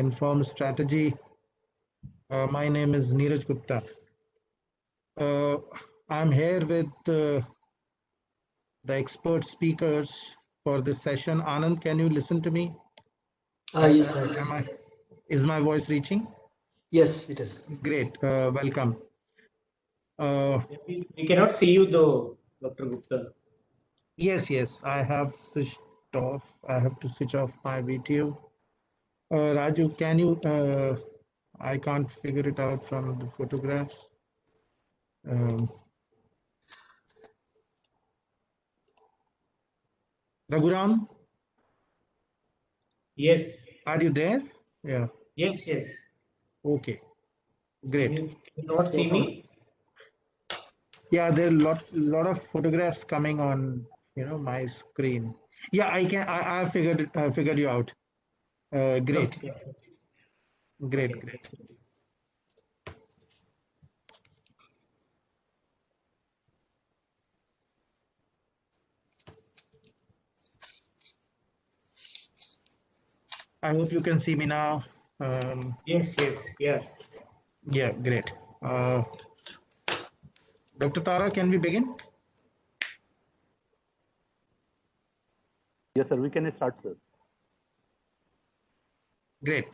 Informed Strategy. My name is Neeraj Gupta. I'm here with the expert speakers for this session. Anand, can you listen to me? Yes, sir. Is my voice reaching? Yes, it is. Great. Welcome. We cannot see you though, Dr. Gupta. Yes. I have switched off. I have to switch off my video. Raju, can you? I can't figure it out from the photographs. Raghuram? Yes. Are you there? Yeah. Yes. Okay. Great. You cannot see me? Yeah, there are lot of photographs coming on, my screen. Yeah, I figured it. I figured you out. Great. Okay. Great. I hope you can see me now. Yes. Yeah. Yeah, great. Dr. Tara, can we begin? Yes, sir. We can start, sir. Great.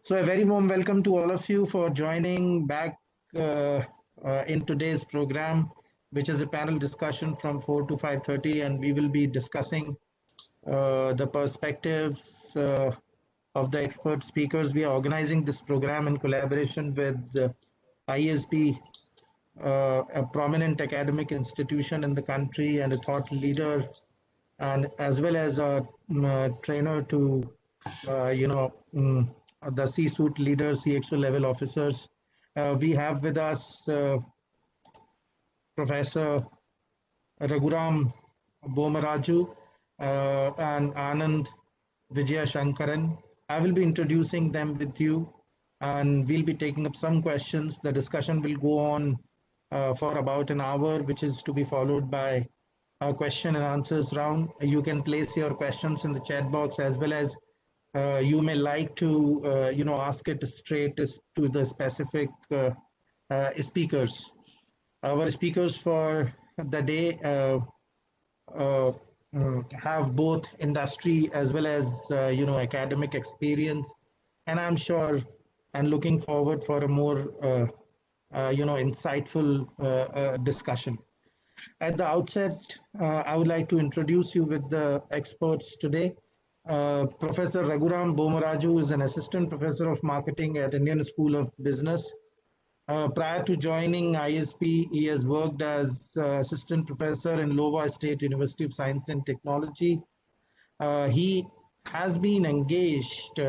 So a very warm welcome to all of you for joining back in today's program, which is a panel discussion from 4 to 5:30, and we will be discussing the perspectives of the expert speakers. We are organizing this program in collaboration with ISB, a prominent academic institution in the country and a thought leader, and as well as a trainer to, the C-suite leaders, CXO level officers. We have with us Professor Raghuram Bomaraju and Anand Vijaya Shankaran. I will be introducing them with you, and we'll be taking up some questions. The discussion will go on for about an hour, which is to be followed by a question and answers round. You can place your questions in the chat box, as well as you may like to, ask it straight to the specific speakers. Our speakers for the day have both industry as well as academic experience, and I'm sure and looking forward for a more insightful discussion. At the outset, I would like to introduce you with the experts today. Professor Raghuram Bomaraju is an assistant professor of marketing at Indian School of Business. Prior to joining ISP, he has worked as assistant professor in Iowa State University of Science and Technology. He has been engaged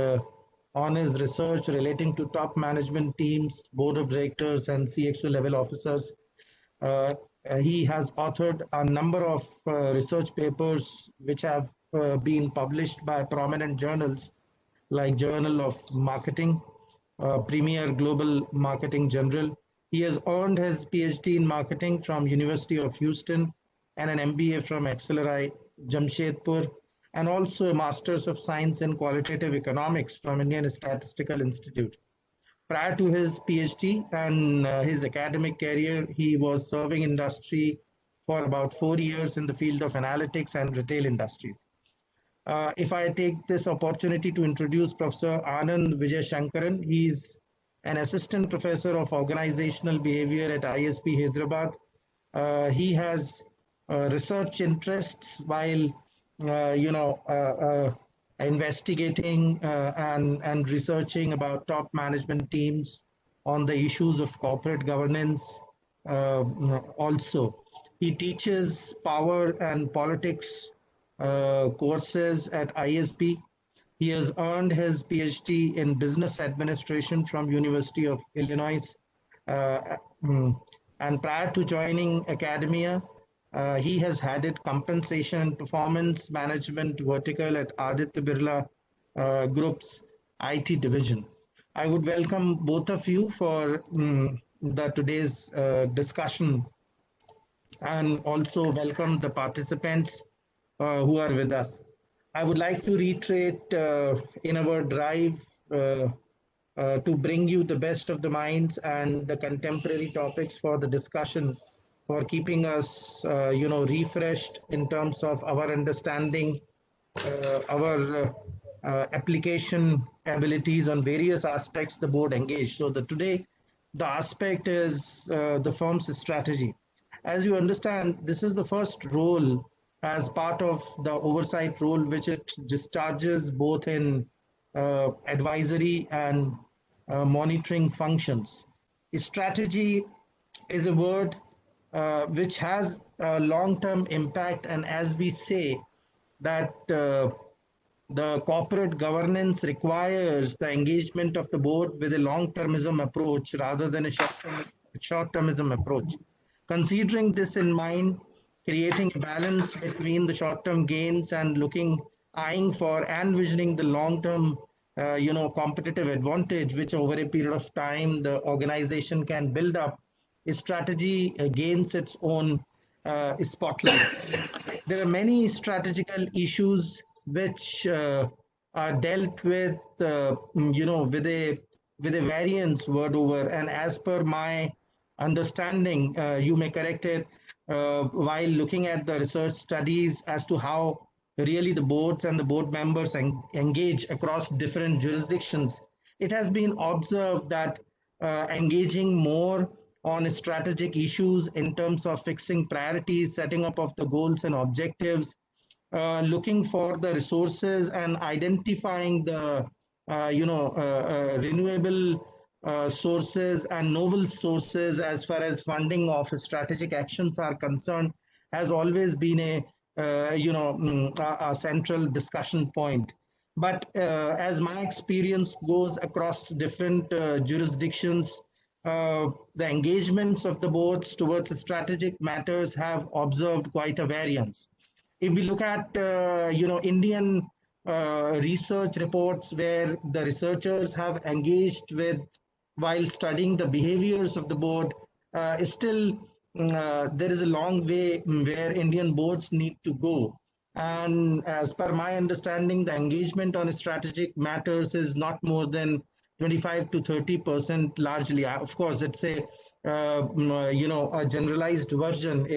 on his research relating to top management teams, board of directors, and CXO level officers. He has authored a number of research papers which have been published by prominent journals like Journal of Marketing, Premier Global Marketing Journal. He has earned his PhD in marketing from University of Houston and an MBA from Acceleri Jamshedpur, and also a Masters of Science in Qualitative Economics from Indian Statistical Institute. Prior to his PhD and his academic career, he was serving industry for about 4 years in the field of analytics and retail industries. If I take this opportunity to introduce Professor Anand Vijay Shankaran, he's an assistant professor of organizational behavior at ISP Hyderabad. He has research interests while, investigating and researching about top management teams on the issues of corporate governance. Also, he teaches power and politics courses at ISP. He has earned his PhD in business administration from University of Illinois. And prior to joining academia, he has headed compensation and performance management vertical at Aditya Birla Group's IT division. I would welcome both of you for today's discussion, and also welcome the participants who are with us. I would like to reiterate in our drive to bring you the best of the minds and the contemporary topics for the discussion, for keeping us, refreshed in terms of our understanding, our application abilities on various aspects the board engaged. So today, the aspect is the firm's strategy. As you understand, this is the first role as part of the oversight role which it discharges both in advisory and monitoring functions. Strategy is a word which has a long-term impact, and as we say that the corporate governance requires the engagement of the board with a long-termism approach rather than a short-termism approach. Considering this in mind, creating a balance between the short-term gains and eyeing for and visioning the long-term, competitive advantage, which over a period of time the organization can build up, a strategy gains its own spotlight. There are many strategical issues which are dealt with, with a variance word over. And as per my understanding, you may correct it, while looking at the research studies as to how really the boards and the board members engage across different jurisdictions, it has been observed that engaging more on strategic issues in terms of fixing priorities, setting up of the goals and objectives, looking for the resources and identifying the renewable sources and novel sources as far as funding of strategic actions are concerned has always been a central discussion point. But as my experience goes across different jurisdictions, the engagements of the boards towards strategic matters have observed quite a variance. If we look at Indian research reports where the researchers have engaged with while studying the behaviors of the board, still there is a long way where Indian boards need to go. And as per my understanding, the engagement on strategic matters is not more than 25 to 30% largely. Of course, it's a generalized version.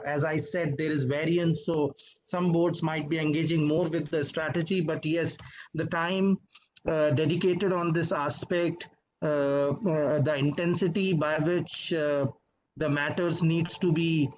As I said, there is variance. So some boards might be engaging more with the strategy, but yes, the time dedicated on this aspect, the intensity by which the matters needs to be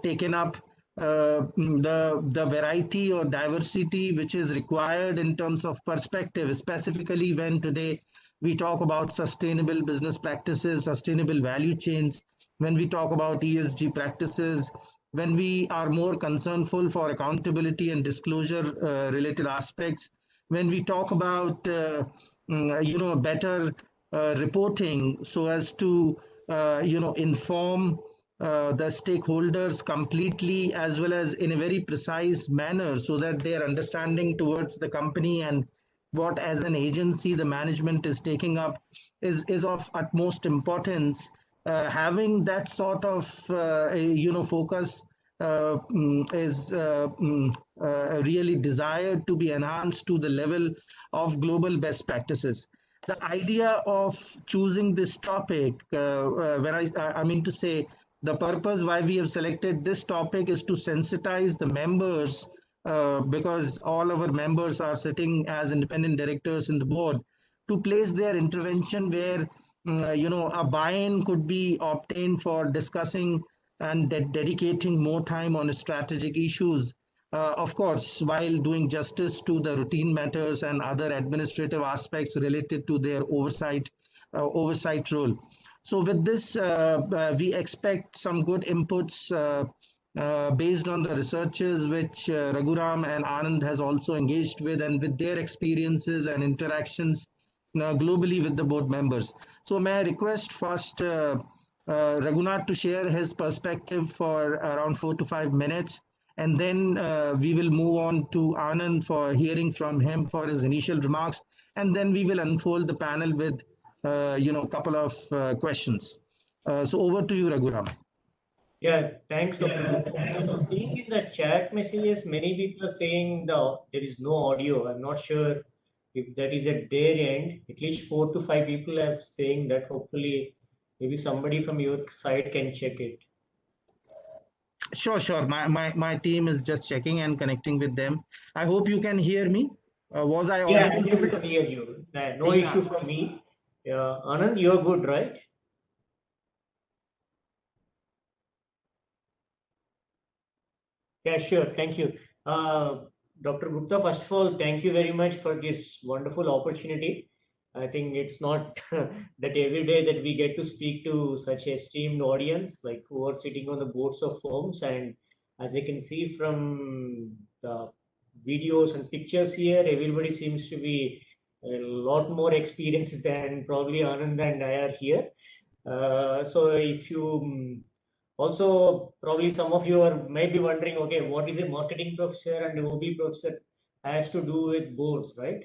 taken up, the variety or diversity which is required in terms of perspective, specifically when today we talk about sustainable business practices, sustainable value chains, when we talk about ESG practices, when we are more concernful for accountability and disclosure related aspects, when we talk about better reporting so as to inform the stakeholders completely as well as in a very precise manner so that their understanding towards the company and what as an agency the management is taking up is of utmost importance. Having that sort of focus is really desired to be enhanced to the level of global best practices. The idea of choosing this topic, I mean to say, the purpose why we have selected this topic is to sensitize the members, because all our members are sitting as independent directors in the board, to place their intervention where a buy-in could be obtained for discussing and dedicating more time on strategic issues. Of course, while doing justice to the routine matters and other administrative aspects related to their oversight role. So with this, we expect some good inputs based on the researches which Raghuram and Anand has also engaged with and with their experiences and interactions globally with the board members. So may I request first Raghunath to share his perspective for around 4 to 5 minutes, and then we will move on to Anand for hearing from him for his initial remarks, and then we will unfold the panel with a couple of questions. So over to you, Raghuram. Yeah, thanks, Dr. Gupta. So seeing in the chat messages, many people are saying there is no audio. I'm not sure if that is at their end, at least 4 to 5 people are saying that. Hopefully, maybe somebody from your side can check it. Sure, sure. My team is just checking and connecting with them. I hope you can hear me. Was I Yeah, audible I'm to able you? to hear you. No Yeah. issue for me. Anand, you're good, right? Yeah, sure. Thank you. Dr. Gupta, first of all, thank you very much for this wonderful opportunity. I think it's not that every day that we get to speak to such esteemed audience, like who are sitting on the boards of firms. And as I can see from the videos and pictures here, everybody seems to be a lot more experienced than probably Anand and I are here. So if you also, probably some of you are maybe wondering, okay, what is a marketing professor and OB professor has to do with boards, right?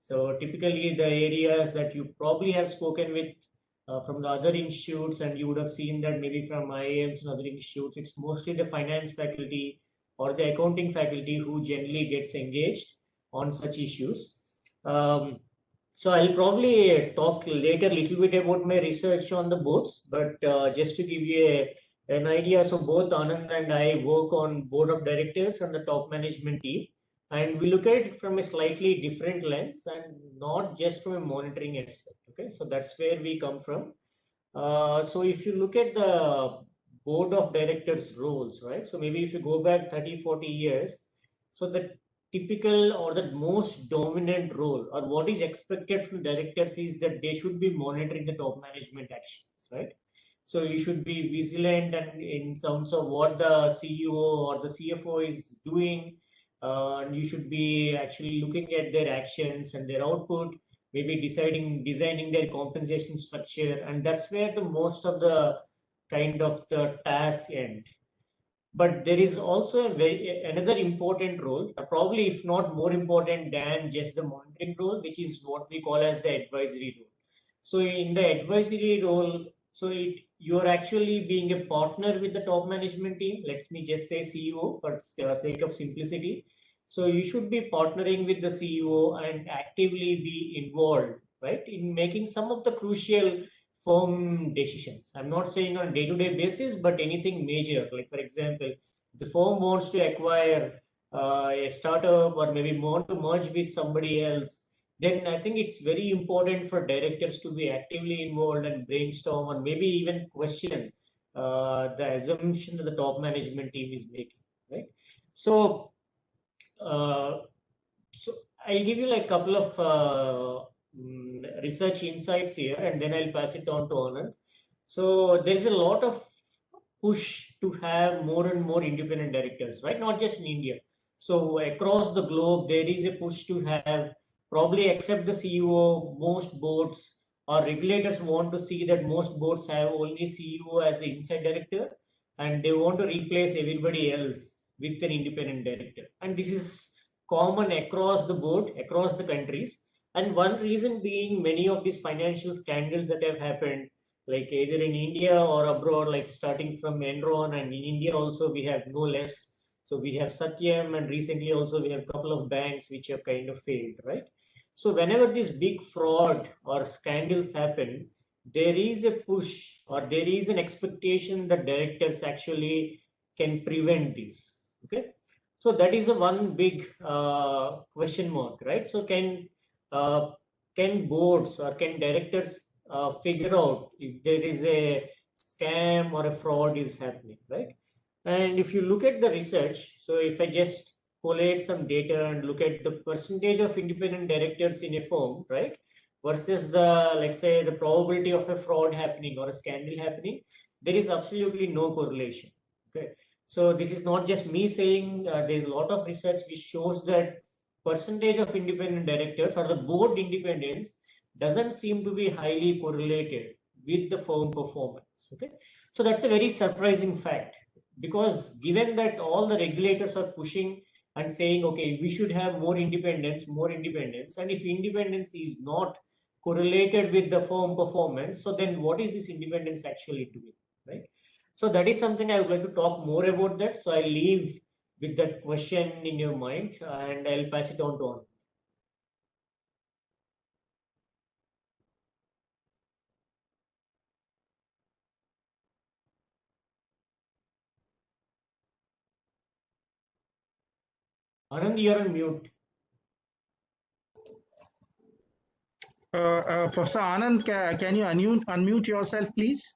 So typically the areas that you probably have spoken with from the other institutes, and you would have seen that maybe from IIMs and other institutes, it's mostly the finance faculty or the accounting faculty who generally gets engaged on such issues. Um, so I'll probably talk later a little bit about my research on the boards, but just to give you an idea, so both Anand and I work on board of directors and the top management team, and we look at it from a slightly different lens and not just from a monitoring aspect. Okay, so that's where we come from. So if you look at the board of directors roles, right? So maybe if you go back 30, 40 years, so the typical or the most dominant role or what is expected from directors is that they should be monitoring the top management actions, right? So you should be vigilant and in terms of what the CEO or the CFO is doing, and you should be actually looking at their actions and their output, maybe designing their compensation structure, and that's where the most of the kind of the tasks end. But there is also another important role, probably if not more important than just the monitoring role, which is what we call as the advisory role. So in the advisory role, you're actually being a partner with the top management team. Let me just say CEO for sake of simplicity. So you should be partnering with the CEO and actively be involved, right, in making some of the crucial firm decisions. I'm not saying on a day-to-day basis, but anything major, like for example, the firm wants to acquire a startup or maybe want to merge with somebody else, then I think it's very important for directors to be actively involved and brainstorm or maybe even question the assumption that the top management team is making, right? So, uh, so I'll give you like a couple of research insights here, and then I'll pass it on to Anand. So there is a lot of push to have more and more independent directors, right? Not just in India. So across the globe, there is a push to have probably except the CEO, most boards or regulators want to see that most boards have only CEO as the inside director, and they want to replace everybody else with an independent director. And this is common across the board, across the countries. And one reason being many of these financial scandals that have happened, like either in India or abroad, like starting from Enron, and in India also we have no less. So we have Satyam, and recently also we have a couple of banks which have kind of failed, right? So whenever this big fraud or scandals happen, there is a push or there is an expectation that directors actually can prevent this. Okay, so that is a one big question mark, right? So uh, can boards or can directors figure out if there is a scam or a fraud is happening, right? And if you look at the research, so if I just collate some data and look at the percentage of independent directors in a firm, right, versus the, let's say, the probability of a fraud happening or a scandal happening, there is absolutely no correlation. Okay, so this is not just me saying. There's a lot of research which shows that percentage of independent directors or the board independence doesn't seem to be highly correlated with the firm performance. Okay, so that's a very surprising fact, because given that all the regulators are pushing and saying, okay, we should have more independence, and if independence is not correlated with the firm performance, so then what is this independence actually doing, right? So that is something I would like to talk more about that. So I leave with that question in your mind, and I'll pass it on to on. Anand, you're on mute. Professor Anand, can you unmute yourself, please?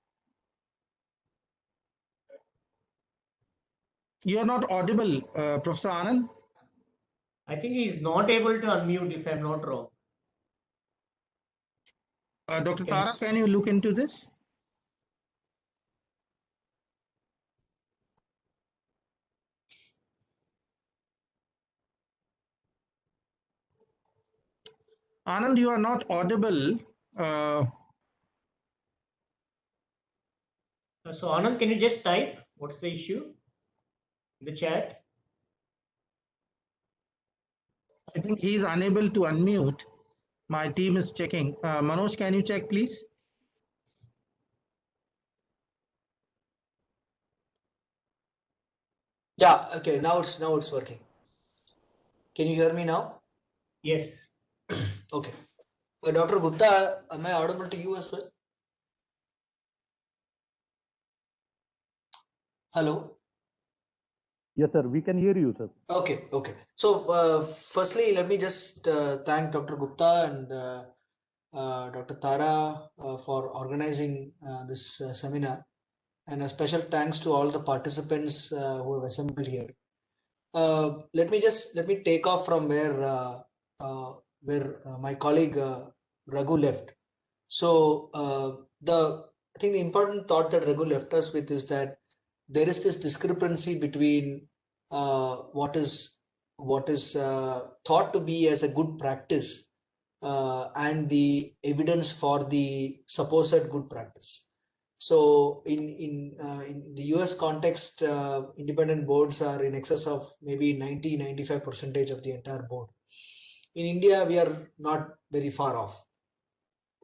You are not audible, Professor Anand. I think he's not able to unmute, if I'm not wrong. Dr. Can Tara, can you look into this? Anand, you are not audible. So Anand, can you just type what's the issue in the chat? I think he is unable to unmute. My team is checking. Manoj, can you check, please? Yeah, okay, now it's working. Can you hear me now? Yes. Okay. Dr. Gupta, am I audible to you as well? Hello? Yes, sir. We can hear you, sir. Okay, okay. So, firstly, let me just thank Dr. Gupta and Dr. Tara for organizing this seminar, and a special thanks to all the participants who have assembled here. Let me take off from where my colleague Raghu left. So I think the important thought that Raghu left us with is that there is this discrepancy between what is thought to be as a good practice and the evidence for the supposed good practice. So in the US context, independent boards are in excess of maybe 90-95% of the entire board. In India, we are not very far off.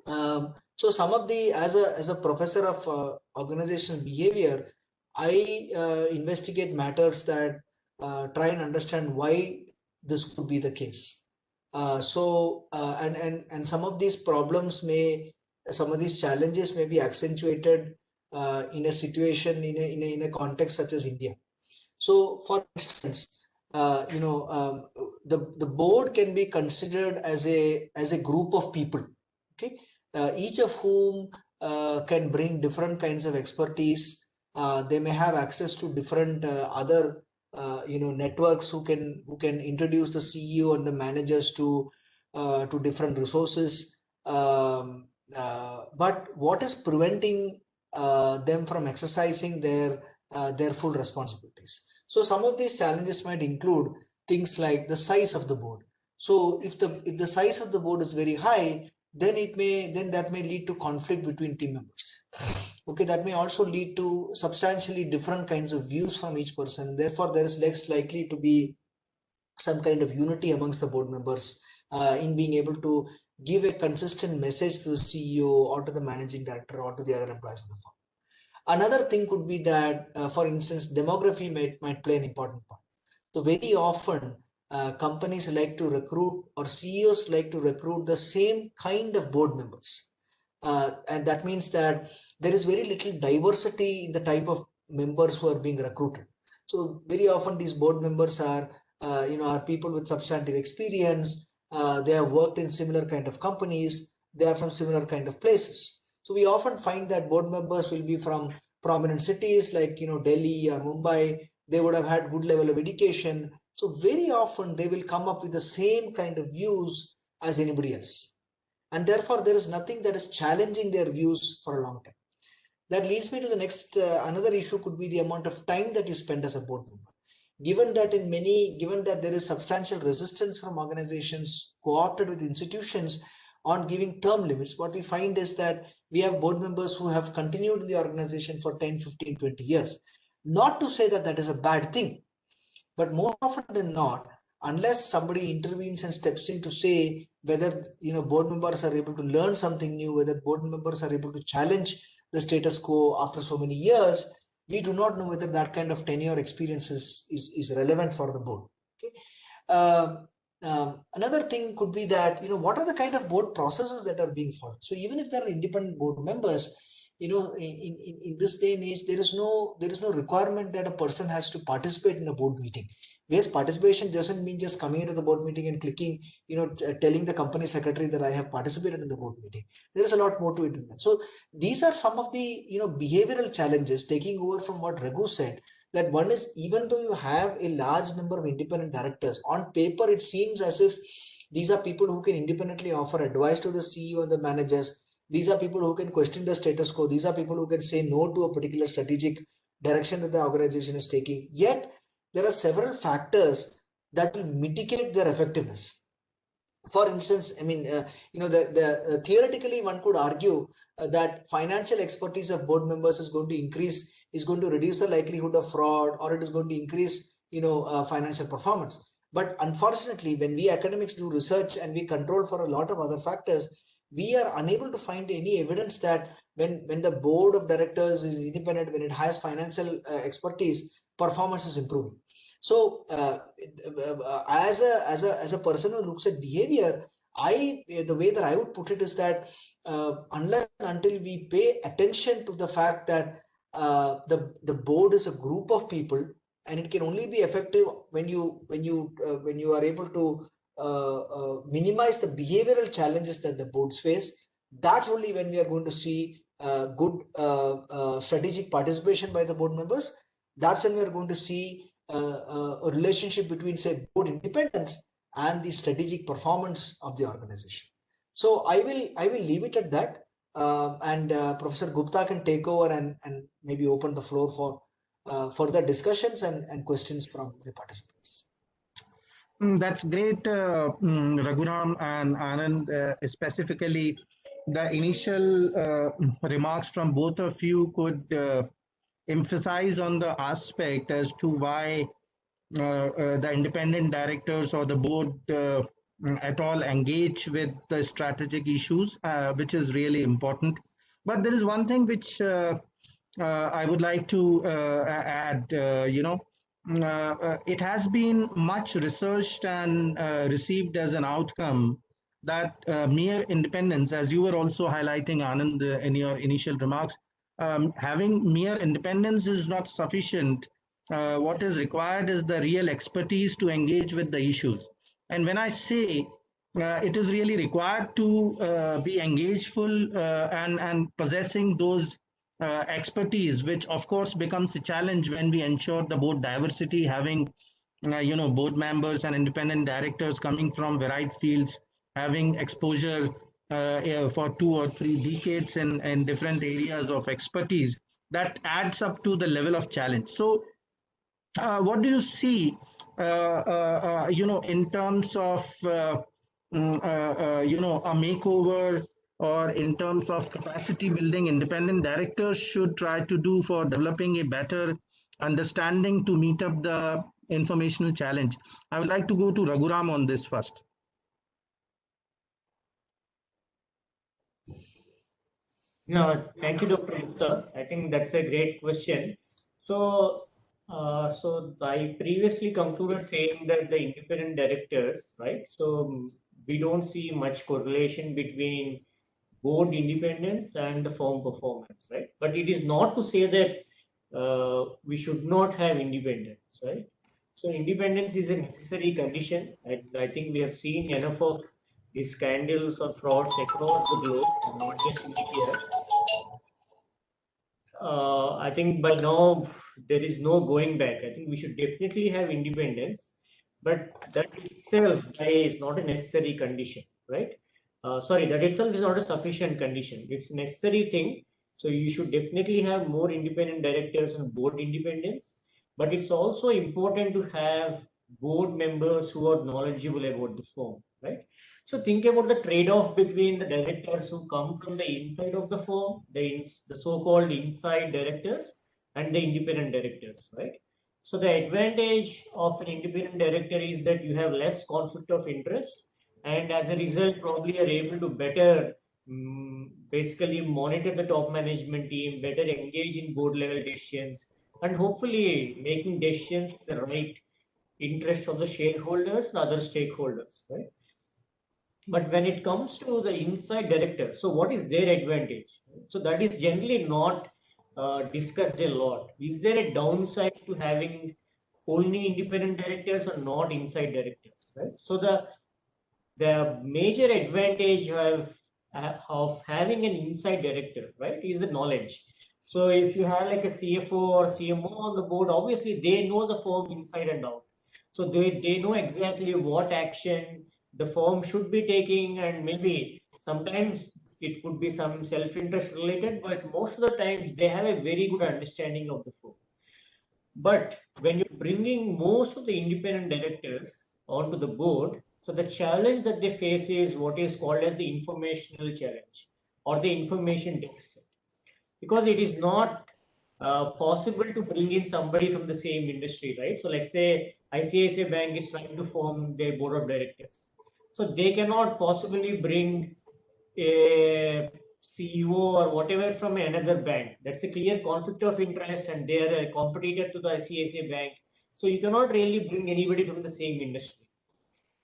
So some of the as a professor of organizational behavior, I investigate matters that try and understand why this could be the case. And some of these problems some of these challenges may be accentuated in a situation in a context such as India. So, for instance, the board can be considered as a group of people, okay, each of whom can bring different kinds of expertise. They may have access to different other networks who can introduce the CEO and the managers to different resources. But what is preventing them from exercising their full responsibilities? So some of these challenges might include things like the size of the board. So if the size of the board is very high, then that may lead to conflict between team members. Okay, that may also lead to substantially different kinds of views from each person. Therefore, there is less likely to be some kind of unity amongst the board members in being able to give a consistent message to the CEO or to the managing director or to the other employees of the firm. Another thing could be that, for instance, demography might play an important part. So very often, companies like to recruit, or CEOs like to recruit, the same kind of board members. And that means that there is very little diversity in the type of members who are being recruited. So very often these board members are people with substantive experience. They have worked in similar kind of companies. They are from similar kind of places. So we often find that board members will be from prominent cities like Delhi or Mumbai. They would have had good level of education. So very often they will come up with the same kind of views as anybody else. And therefore there is nothing that is challenging their views for a long time. That leads me to the next, another issue could be the amount of time that you spend as a board member. Given that there is substantial resistance from organizations co-opted with institutions on giving term limits, what we find is that we have board members who have continued in the organization for 10, 15, 20 years. Not to say that that is a bad thing, but more often than not, unless somebody intervenes and steps in to say whether board members are able to learn something new, whether board members are able to challenge the status quo after so many years, we do not know whether that kind of tenure experience is relevant for the board. Okay. Another thing could be that what are the kind of board processes that are being followed. So even if there are independent board members, in this day and age, there is no requirement that a person has to participate in a board meeting. Yes, participation doesn't mean just coming into the board meeting and clicking, telling the company secretary that I have participated in the board meeting. There is a lot more to it than that. So these are some of the behavioral challenges, taking over from what Raghu said, that one is, even though you have a large number of independent directors, on paper it seems as if these are people who can independently offer advice to the CEO and the managers. These are people who can question the status quo. These are people who can say no to a particular strategic direction that the organization is taking. Yet there are several factors that will mitigate their effectiveness. For instance, I mean, theoretically one could argue that financial expertise of board members is going to reduce the likelihood of fraud, or it is going to increase financial performance. But unfortunately, when we academics do research and we control for a lot of other factors, we are unable to find any evidence that when the board of directors is independent, when it has financial expertise, performance is improving. So as a person who looks at behavior, the way that I would put it is that unless and until we pay attention to the fact that the board is a group of people, and it can only be effective when you are able to minimize the behavioral challenges that the boards face. That's only when we are going to see good strategic participation by the board members. That's when we are going to see a relationship between, say, board independence and the strategic performance of the organization. So I will leave it at that, and Professor Gupta can take over and maybe open the floor for further discussions and questions from the participants. That's great, Raghuram and Anand. Specifically, the initial remarks from both of you could emphasize on the aspect as to why the independent directors or the board at all engage with the strategic issues, which is really important. But there is one thing which I would like to add. It has been much researched and received as an outcome that mere independence, as you were also highlighting, Anand, in your initial remarks, having mere independence is not sufficient. What is required is the real expertise to engage with the issues. And when I say it is really required to be engageful and possessing those expertise, which of course becomes a challenge when we ensure the board diversity, having board members and independent directors coming from varied fields, having exposure for 2 or 3 decades in different areas of expertise, that adds up to the level of challenge. So what do you see in terms of a makeover, or in terms of capacity building independent directors should try to do for developing a better understanding to meet up the informational challenge? I would like to go to Raghuram on this first. No, thank you, Dr. Gupta. I think that's a great question. So, so I previously concluded saying that the independent directors, right? So we don't see much correlation between board independence and the firm performance, right? But it is not to say that we should not have independence, right? So independence is a necessary condition. I think we have seen enough of these scandals or frauds across the globe, not just in India. I think by now there is no going back. I think we should definitely have independence, but that itself is not a necessary condition, right? Sorry, that itself is not a sufficient condition. It's a necessary thing. So you should definitely have more independent directors and board independence, but it's also important to have board members who are knowledgeable about the firm, right? So think about the trade-off between the directors who come from the inside of the firm, the so-called inside directors, and the independent directors, right? So the advantage of an independent director is that you have less conflict of interest, and as a result, probably are able to better basically monitor the top management team, better engage in board level decisions, and hopefully making decisions in the right interest of the shareholders and other stakeholders, right? But when it comes to the inside director, so what is their advantage? So that is generally not discussed a lot. Is there a downside to having only independent directors or not inside directors, right? So the major advantage of having an inside director, right, is the knowledge. So if you have like a CFO or CMO on the board, obviously they know the firm inside and out. So they know exactly what action the firm should be taking, and maybe sometimes it could be some self-interest related, but most of the times they have a very good understanding of the firm. But when you're bringing most of the independent directors onto the board, so the challenge that they face is what is called as the informational challenge or the information deficit, because it is not possible to bring in somebody from the same industry, right? So let's say ICICI Bank is trying to form their board of directors. So they cannot possibly bring a CEO or whatever from another bank. That's a clear conflict of interest, and they are a competitor to the ICICI Bank. So you cannot really bring anybody from the same industry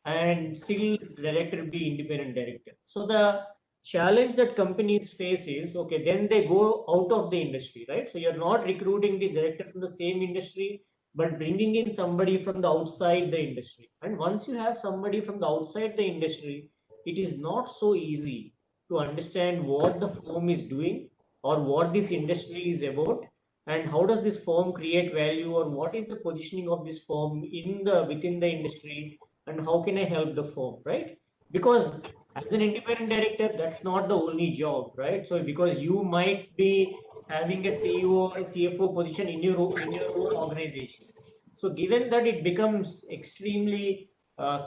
and still the director be independent director. So the challenge that companies face is, okay, then they go out of the industry, right? So you're not recruiting these directors from the same industry, but bringing in somebody from the outside the industry. And once you have somebody from the outside the industry, it is not so easy to understand what the firm is doing or what this industry is about, and how does this firm create value, or what is the positioning of this firm in the within the industry, and how can I help the firm, right? Because as an independent director, that's not the only job, right? So because you might be having a CEO or a CFO position in your own organization. So given that it becomes extremely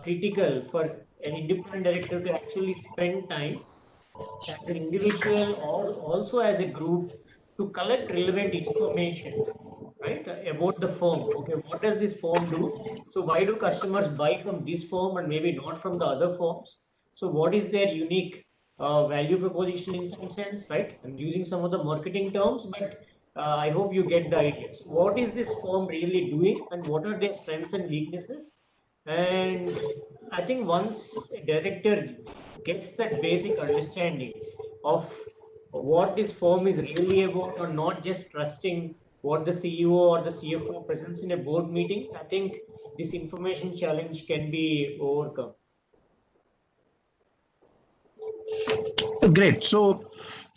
critical for an independent director to actually spend time as an individual or also as a group to collect relevant information, right, about the firm. Okay, what does this firm do? So why do customers buy from this firm and maybe not from the other firms? So what is their unique value proposition in some sense, right? I'm using some of the marketing terms, but I hope you get the idea. So what is this firm really doing, and what are their strengths and weaknesses? And I think once a director gets that basic understanding of what this firm is really about, or not just trusting what the CEO or the CFO presents in a board meeting, I think this information challenge can be overcome. Great. So,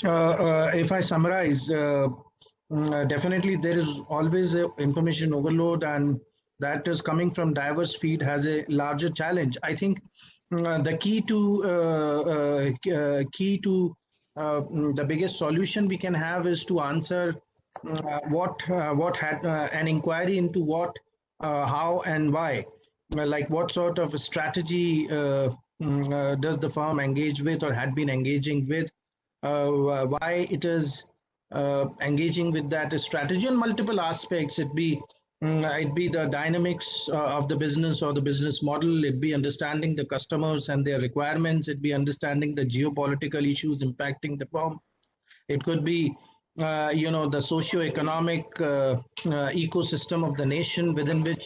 if I summarize, definitely there is always a information overload, and that is coming from diverse feed has a larger challenge. I think the key to the biggest solution we can have is to answer what had an inquiry into what, how, and why. Like what sort of a strategy does the firm engage with or had been engaging with? Why it is engaging with that strategy on multiple aspects. It be the dynamics of the business or the business model. It be understanding the customers and their requirements. It be understanding the geopolitical issues impacting the firm. It could be the socio-economic ecosystem of the nation within which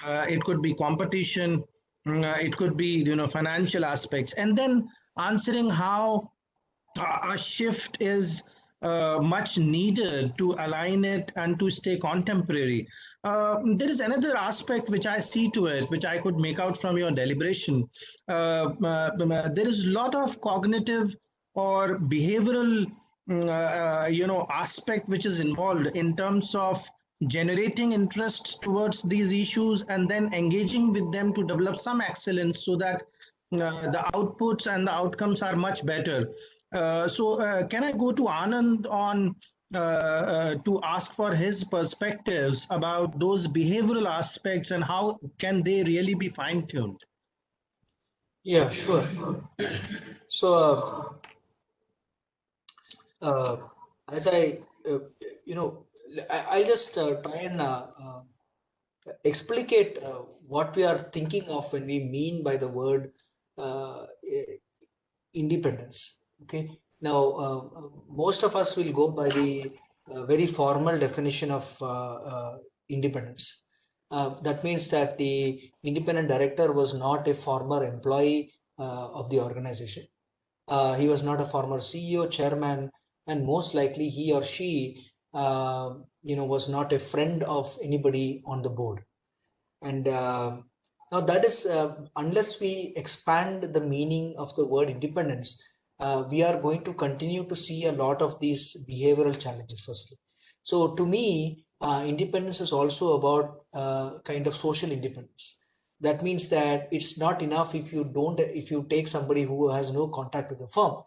it could be competition. It could be financial aspects, and then answering how a shift is much needed to align it and to stay contemporary. There is another aspect which I see to it, which I could make out from your deliberation. There is a lot of cognitive or behavioral, aspect which is involved in terms of generating interest towards these issues and then engaging with them to develop some excellence so that the outputs and the outcomes are much better. So can I go to Anand on to ask for his perspectives about those behavioral aspects and how can they really be fine-tuned? Yeah, sure. So, as I'll just try and explicate what we are thinking of when we mean by the word independence. Okay. Now, most of us will go by the very formal definition of independence. That means that the independent director was not a former employee of the organization. He was not a former CEO, chairman, and most likely he or she, was not a friend of anybody on the board. And now that is, unless we expand the meaning of the word independence, we are going to continue to see a lot of these behavioral challenges, firstly. So to me, independence is also about kind of social independence. That means that it's not enough if you take somebody who has no contact with the firm.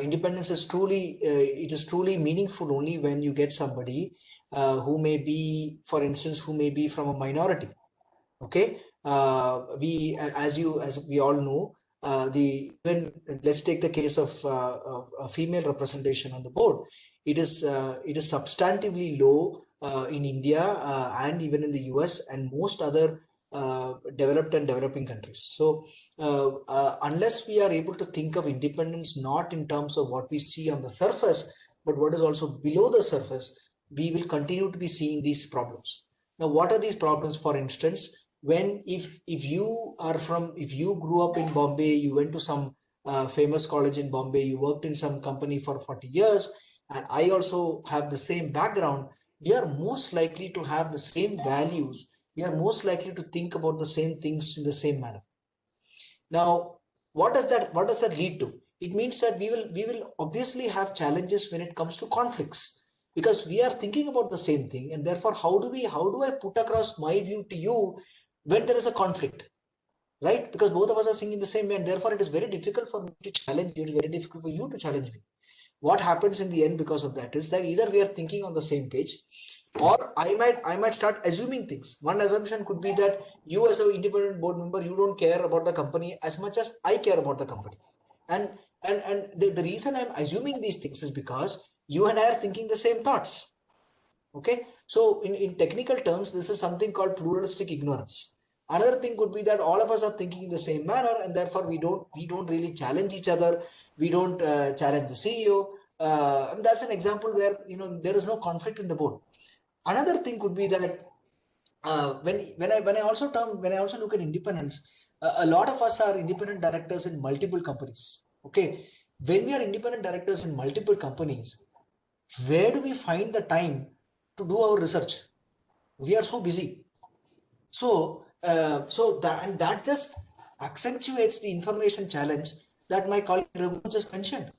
Independence is truly meaningful only when you get somebody who may be, for instance, who may be from a minority. Okay, as we all know, let's take the case of a female representation on the board. It is substantively low in India and even in the US and most other developed and developing countries. So unless we are able to think of independence not in terms of what we see on the surface, but what is also below the surface, we will continue to be seeing these problems. Now, what are these problems? For instance, if you grew up in Bombay, you went to some famous college in Bombay, you worked in some company for 40 years, and I also have the same background, we are most likely to have the same values. We are most likely to think about the same things in the same manner. Now, what does that lead to? It means that we will obviously have challenges when it comes to conflicts, because we are thinking about the same thing, and therefore how do I put across my view to you when there is a conflict, right? Because both of us are thinking the same way, and therefore it is very difficult for me to challenge you. It is very difficult for you to challenge me. What happens in the end because of that is that either we are thinking on the same page, or I might start assuming things. One assumption could be that you, as an independent board member, you don't care about the company as much as I care about the company, and the reason I'm assuming these things is because you and I are thinking the same thoughts. Okay, so in technical terms, this is something called pluralistic ignorance. Another thing could be that all of us are thinking in the same manner, and therefore we don't really challenge each other. We don't challenge the CEO. And that's an example where there is no conflict in the board. Another thing could be that when I also look at independence, a lot of us are independent directors in multiple companies. Okay, when we are independent directors in multiple companies, where do we find the time to do our research? We are so busy. So that just accentuates the information challenge that my colleague Raghu just mentioned.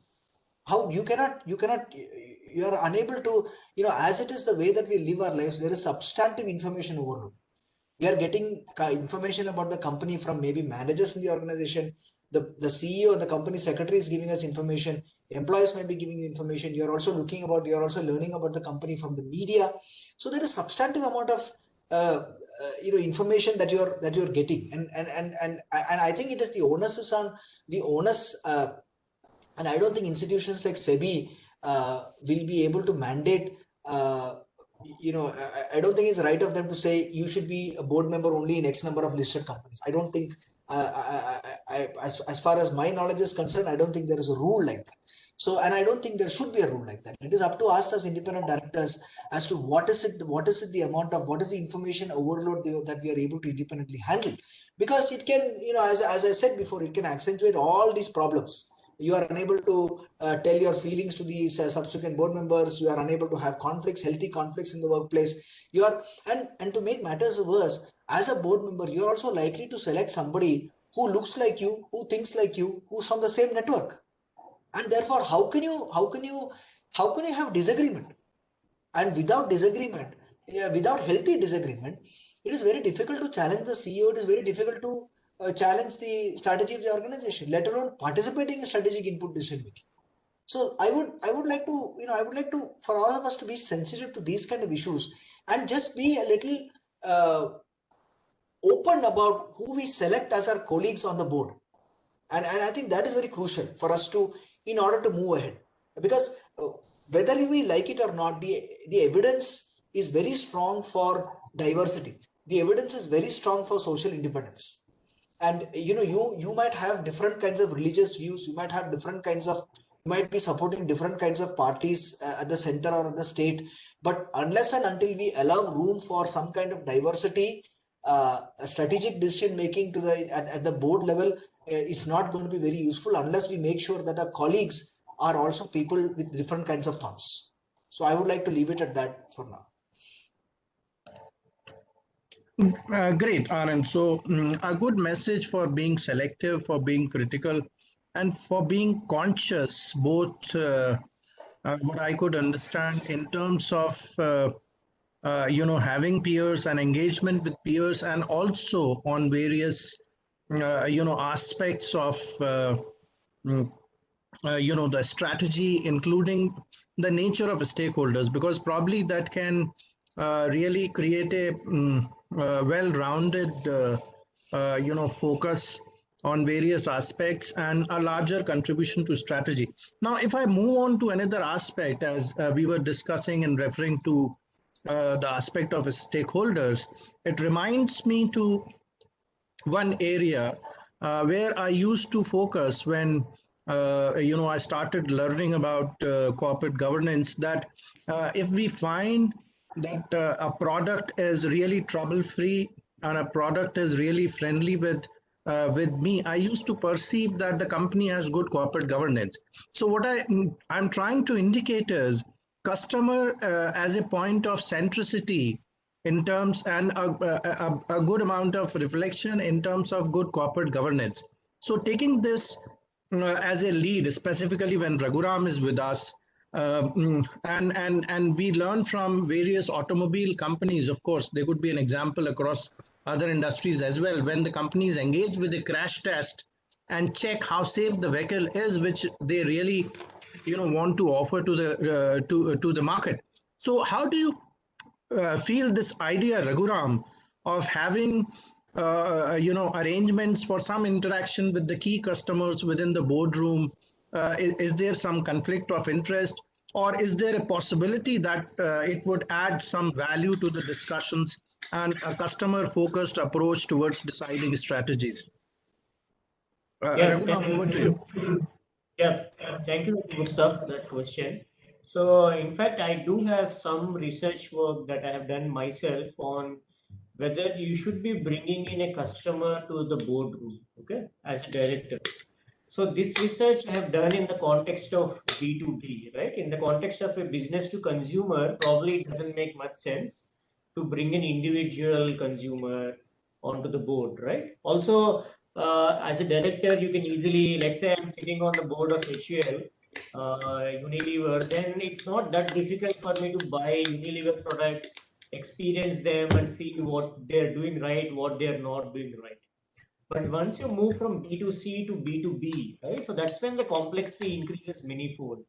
How you are unable to, as it is the way that we live our lives, there is substantive information overload. We are getting information about the company from maybe managers in the organization. The CEO and the company secretary is giving us information. Employees may be giving you information. You're also learning about the company from the media. So there is substantive amount of information that you're getting, and I think it is the onus is on the onus, and I don't think institutions like SEBI will be able to mandate. I don't think it's right of them to say you should be a board member only in X number of listed companies. I don't think, as far as my knowledge is concerned, I don't think there is a rule like that. So, and I don't think there should be a rule like that. It is up to us as independent directors as to what is the amount of, what is the information overload that we are able to independently handle, because it can, as I said before, it can accentuate all these problems. You are unable to tell your feelings to the subsequent board members. You are unable to have conflicts, healthy conflicts in the workplace. And to make matters worse, as a board member, you are also likely to select somebody who looks like you, who thinks like you, who's from the same network. And therefore, how can you have disagreement? And without disagreement, without healthy disagreement, it is very difficult to challenge the CEO. It is very difficult to challenge the strategy of the organization, let alone participating in strategic input decision making. So I would like to for all of us to be sensitive to these kind of issues and just be a little open about who we select as our colleagues on the board. And I think that is very crucial for us to, in order to move ahead, because whether we like it or not, the evidence is very strong for diversity. The evidence is very strong for social independence. And you might have different kinds of religious views. You might be supporting different kinds of parties at the center or at the state. But unless and until we allow room for some kind of diversity, strategic decision making at the board level, it's not going to be very useful unless we make sure that our colleagues are also people with different kinds of thoughts. So I would like to leave it at that for now. Great, Anand. So, a good message for being selective, for being critical, and for being conscious, both what I could understand in terms of having peers and engagement with peers, and also on various aspects of mm, the strategy, including the nature of stakeholders, because probably that can really create a well-rounded focus on various aspects and a larger contribution to strategy. Now, if I move on to another aspect, as we were discussing and referring to the aspect of stakeholders, it reminds me to one area where I used to focus when I started learning about corporate governance. That if we find that a product is really trouble-free and a product is really friendly with me, I used to perceive that the company has good corporate governance. So what I'm trying to indicate is customer as a point of centricity in terms, and a good amount of reflection in terms of good corporate governance. So taking this as a lead, specifically when Raghuram is with us, and we learn from various automobile companies. Of course, there could be an example across other industries as well, when the companies engage with a crash test and check how safe the vehicle is, which they really want to offer to the market. So how do you feel this idea, Raghuram, of having arrangements for some interaction with the key customers within the boardroom? Is there some conflict of interest, or is there a possibility that it would add some value to the discussions and a customer-focused approach towards deciding strategies? Yeah, Raghuram, over to you. yeah, thank you, Gupta, for that question. So, in fact, I do have some research work that I have done myself on whether you should be bringing in a customer to the boardroom, okay, as a director. So, this research I have done in the context of B2B, right? In the context of a business to consumer, probably it doesn't make much sense to bring an individual consumer onto the board, right? Also, as a director, you can easily, let's say I'm sitting on the board of HUL, Unilever, then it's not that difficult for me to buy Unilever products, experience them, and see what they're doing right, what they're not doing right. But once you move from B2C to B2B, right? So that's when the complexity increases manyfold.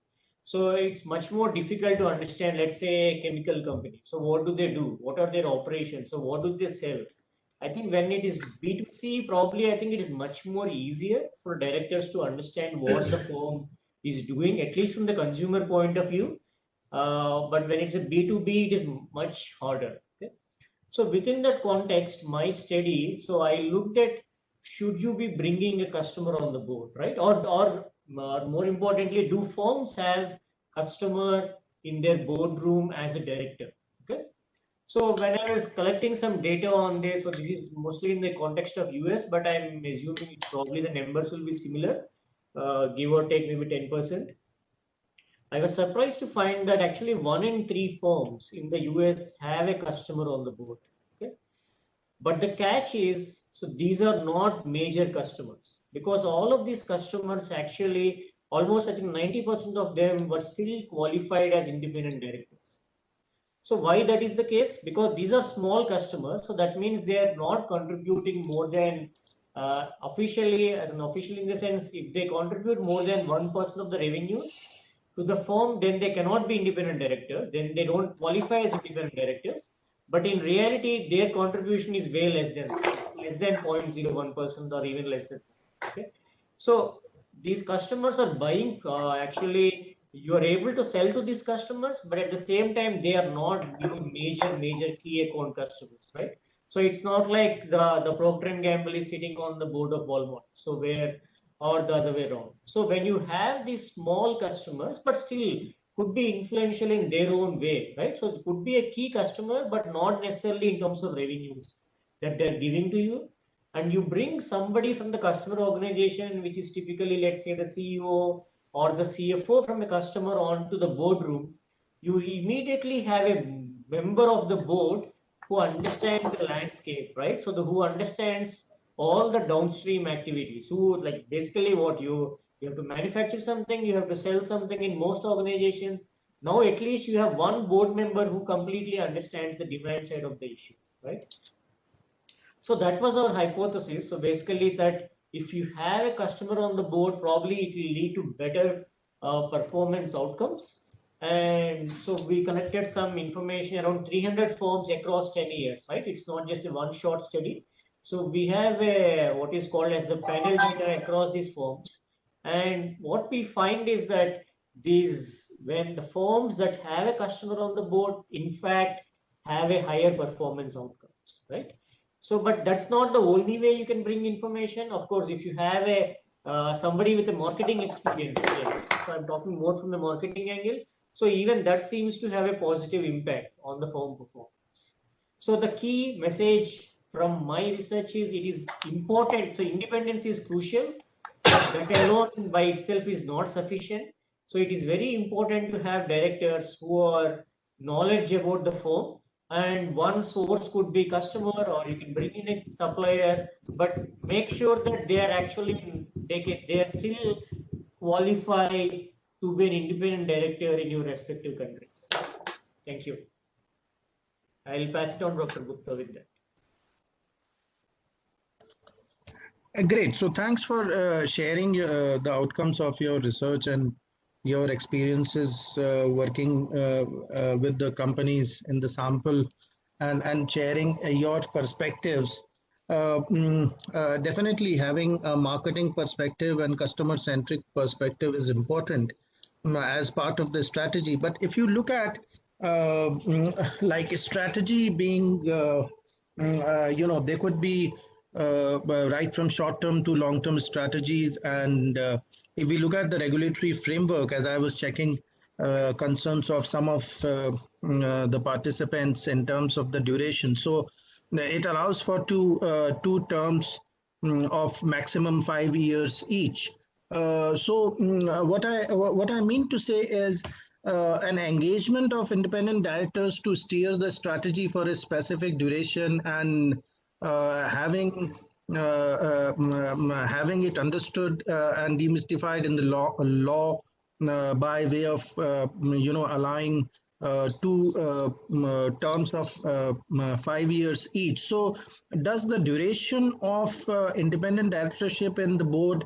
So it's much more difficult to understand, let's say, a chemical company. So what do they do? What are their operations? So what do they sell? I think when it is B2C, probably I think it is much more easier for directors to understand what the firm is doing, at least from the consumer point of view. But when it's a B2B, it is much harder. Okay? So within that context, my study, so I looked at, should you be bringing a customer on the board, right? Or more importantly, do firms have customer in their boardroom as a director? Okay. So when I was collecting some data on this, so this is mostly in the context of US, but I'm assuming probably the numbers will be similar, give or take maybe 10%. I was surprised to find that actually 1 in 3 firms in the US have a customer on the board. Okay. But the catch is, so these are not major customers, because all of these customers actually, almost I think 90% of them were still qualified as independent directors. So why that is the case? Because these are small customers. So that means they are not contributing more than officially, as an official in the sense, if they contribute more than 1% of the revenues to the firm, then they cannot be independent directors. Then they don't qualify as independent directors. But in reality, their contribution is way less than that. It's less than 0.01% or even less than that. Okay. So these customers are buying, actually, you are able to sell to these customers, but at the same time, they are not major key account customers, right? So it's not like the Procter & Gamble is sitting on the board of Walmart. So where, or the other way around. So when you have these small customers, but still could be influential in their own way, right? So it could be a key customer, but not necessarily in terms of revenues that they're giving to you. and you bring somebody from the customer organization, which is typically, let's say, the CEO or the CFO from a customer onto the boardroom, you immediately have a member of the board who understands the landscape, right? So who understands all the downstream activities, who, like, basically what you have to manufacture something, you have to sell something. In most organizations now, at least you have one board member who completely understands the demand side of the issues, right? So that was our hypothesis. So basically that if you have a customer on the board, probably it will lead to better performance outcomes. And so we collected some information around 300 firms across 10 years, right? It's not just a one-shot study. So we have a, what is called as the panel data across these firms. And what we find is that when the firms that have a customer on the board, in fact, have a higher performance outcomes, right? So, but that's not the only way you can bring information. Of course, if you have a somebody with a marketing experience, so I'm talking more from the marketing angle. So even that seems to have a positive impact on the firm performance. So the key message from my research is it is important. So independence is crucial, but that alone by itself is not sufficient. So it is very important to have directors who are knowledgeable about the firm, and one source could be customer, or you can bring in a supplier, but make sure that they are actually they are still qualified to be an independent director in your respective countries. Thank you. I'll pass it on Dr. Gupta with that. Great. So thanks for sharing the outcomes of your research and your experiences working with the companies in the sample, and sharing your perspectives. Definitely having a marketing perspective and customer-centric perspective is important as part of the strategy. But if you look at like a strategy being, there could be right from short-term to long-term strategies. And if we look at the regulatory framework, as I was checking concerns of some of the participants in terms of the duration. So it allows for two terms of maximum 5 years each. What I mean to say is an engagement of independent directors to steer the strategy for a specific duration, and having having it understood and demystified in the law by way of allowing two terms of 5 years each. So does the duration of independent directorship in the board,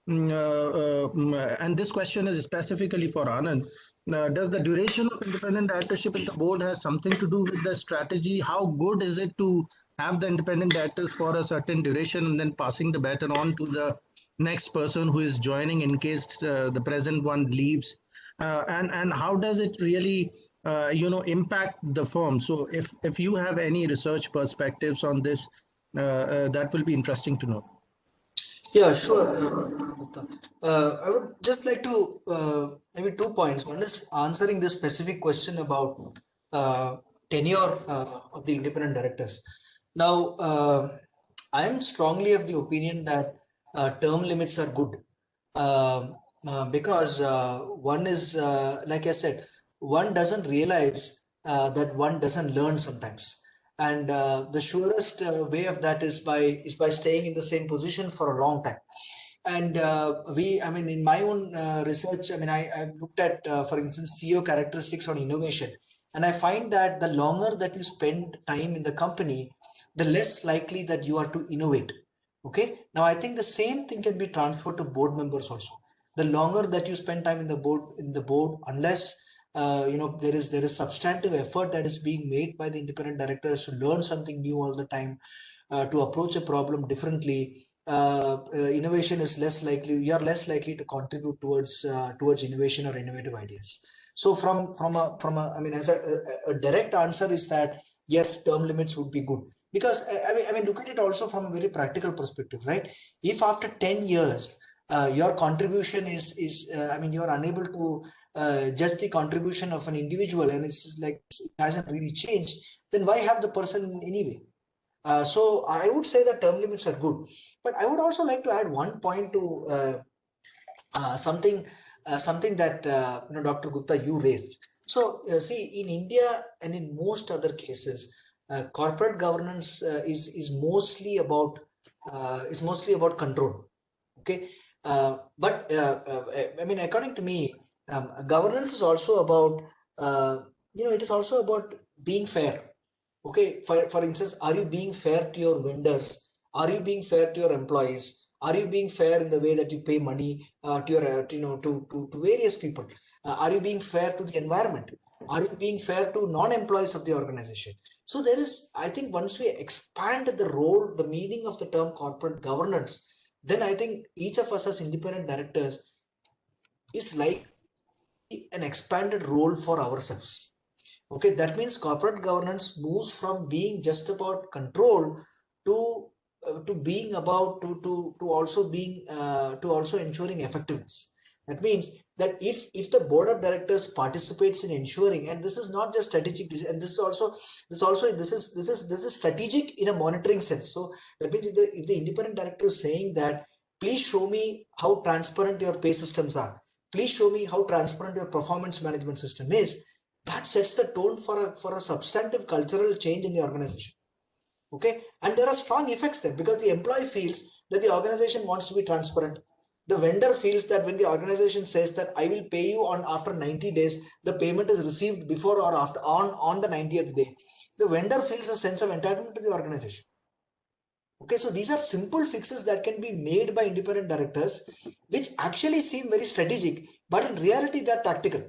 and this question is specifically for Anand, does the duration of independent directorship in the board has something to do with the strategy? How good is it to have the independent directors for a certain duration and then passing the baton on to the next person who is joining in case the present one leaves? And how does it really impact the firm? So if you have any research perspectives on this, that will be interesting to know. Yeah, sure. I would just like to maybe 2 points. One is answering this specific question about tenure of the independent directors. Now, I am strongly of the opinion that term limits are good, because one is, like I said, one doesn't realize that one doesn't learn sometimes. And the surest way of that is by staying in the same position for a long time. And I mean, in my own research, I mean, I've looked at, for instance, CEO characteristics on innovation, and I find that the longer that you spend time in the company, the less likely that you are to innovate. Okay. Now, I think the same thing can be transferred to board members also. The longer that you spend time in the board, unless there is substantive effort that is being made by the independent directors to learn something new all the time, to approach a problem differently, innovation is less likely. You are less likely to contribute towards innovation or innovative ideas. So from a I mean, as a direct answer is that yes, term limits would be good, because I mean look at it also from a very practical perspective, right? If after 10 years your contribution is I mean, you are unable to just the contribution of an individual, and it's like it hasn't really changed, then why have the person anyway? So I would say that term limits are good, but I would also like to add one point to something that Dr. Gupta, you raised. So see, in India and in most other cases, corporate governance is mostly about control. Okay, but I mean, according to me, governance is also about it is also about being fair. Okay, for instance, are you being fair to your vendors? Are you being fair to your employees? Are you being fair in the way that you pay money to your to various people? Are you being fair to the environment? Are you being fair to non-employees of the organization? So there is, I think, once we expand the role, the meaning of the term corporate governance, then I think each of us as independent directors is like an expanded role for ourselves. Okay, that means corporate governance moves from being just about control to being about to also being to also ensuring effectiveness. That means that if the board of directors participates in ensuring, and this is not just strategic, and this is strategic in a monitoring sense. So that means if the independent director is saying that, please show me how transparent your pay systems are, please show me how transparent your performance management system is, that sets the tone for a substantive cultural change in the organization. Okay, and there are strong effects there because the employee feels that the organization wants to be transparent. The vendor feels that when the organization says that I will pay you on after 90 days, the payment is received before or after on the 90th day. The vendor feels a sense of entitlement to the organization. Okay, so these are simple fixes that can be made by independent directors, which actually seem very strategic, but in reality they're tactical.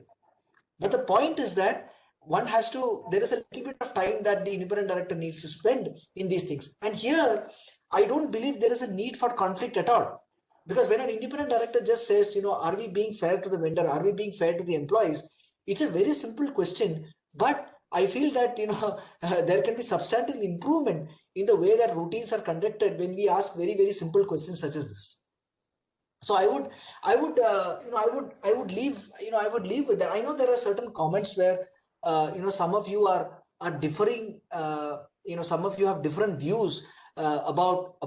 But the point is that there is a little bit of time that the independent director needs to spend in these things. And here, I don't believe there is a need for conflict at all. Because when an independent director just says, are we being fair to the vendor? Are we being fair to the employees? It's a very simple question. But I feel that, there can be substantial improvement in the way that routines are conducted when we ask very, very simple questions such as this. So I would leave with that. I know there are certain comments where some of you are differing. Some of you have different views about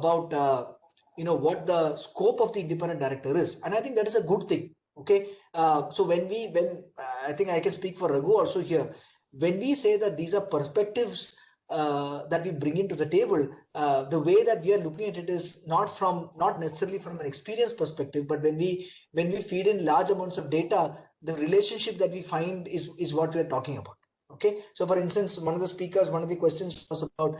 what the scope of the independent director is, and I think that is a good thing. Okay, so when I think I can speak for Raghu also here, when we say that these are perspectives that we bring into the table, the way that we are looking at it is not necessarily from an experience perspective, but when we feed in large amounts of data, the relationship that we find is what we are talking about. Okay, so for instance, one of the questions was about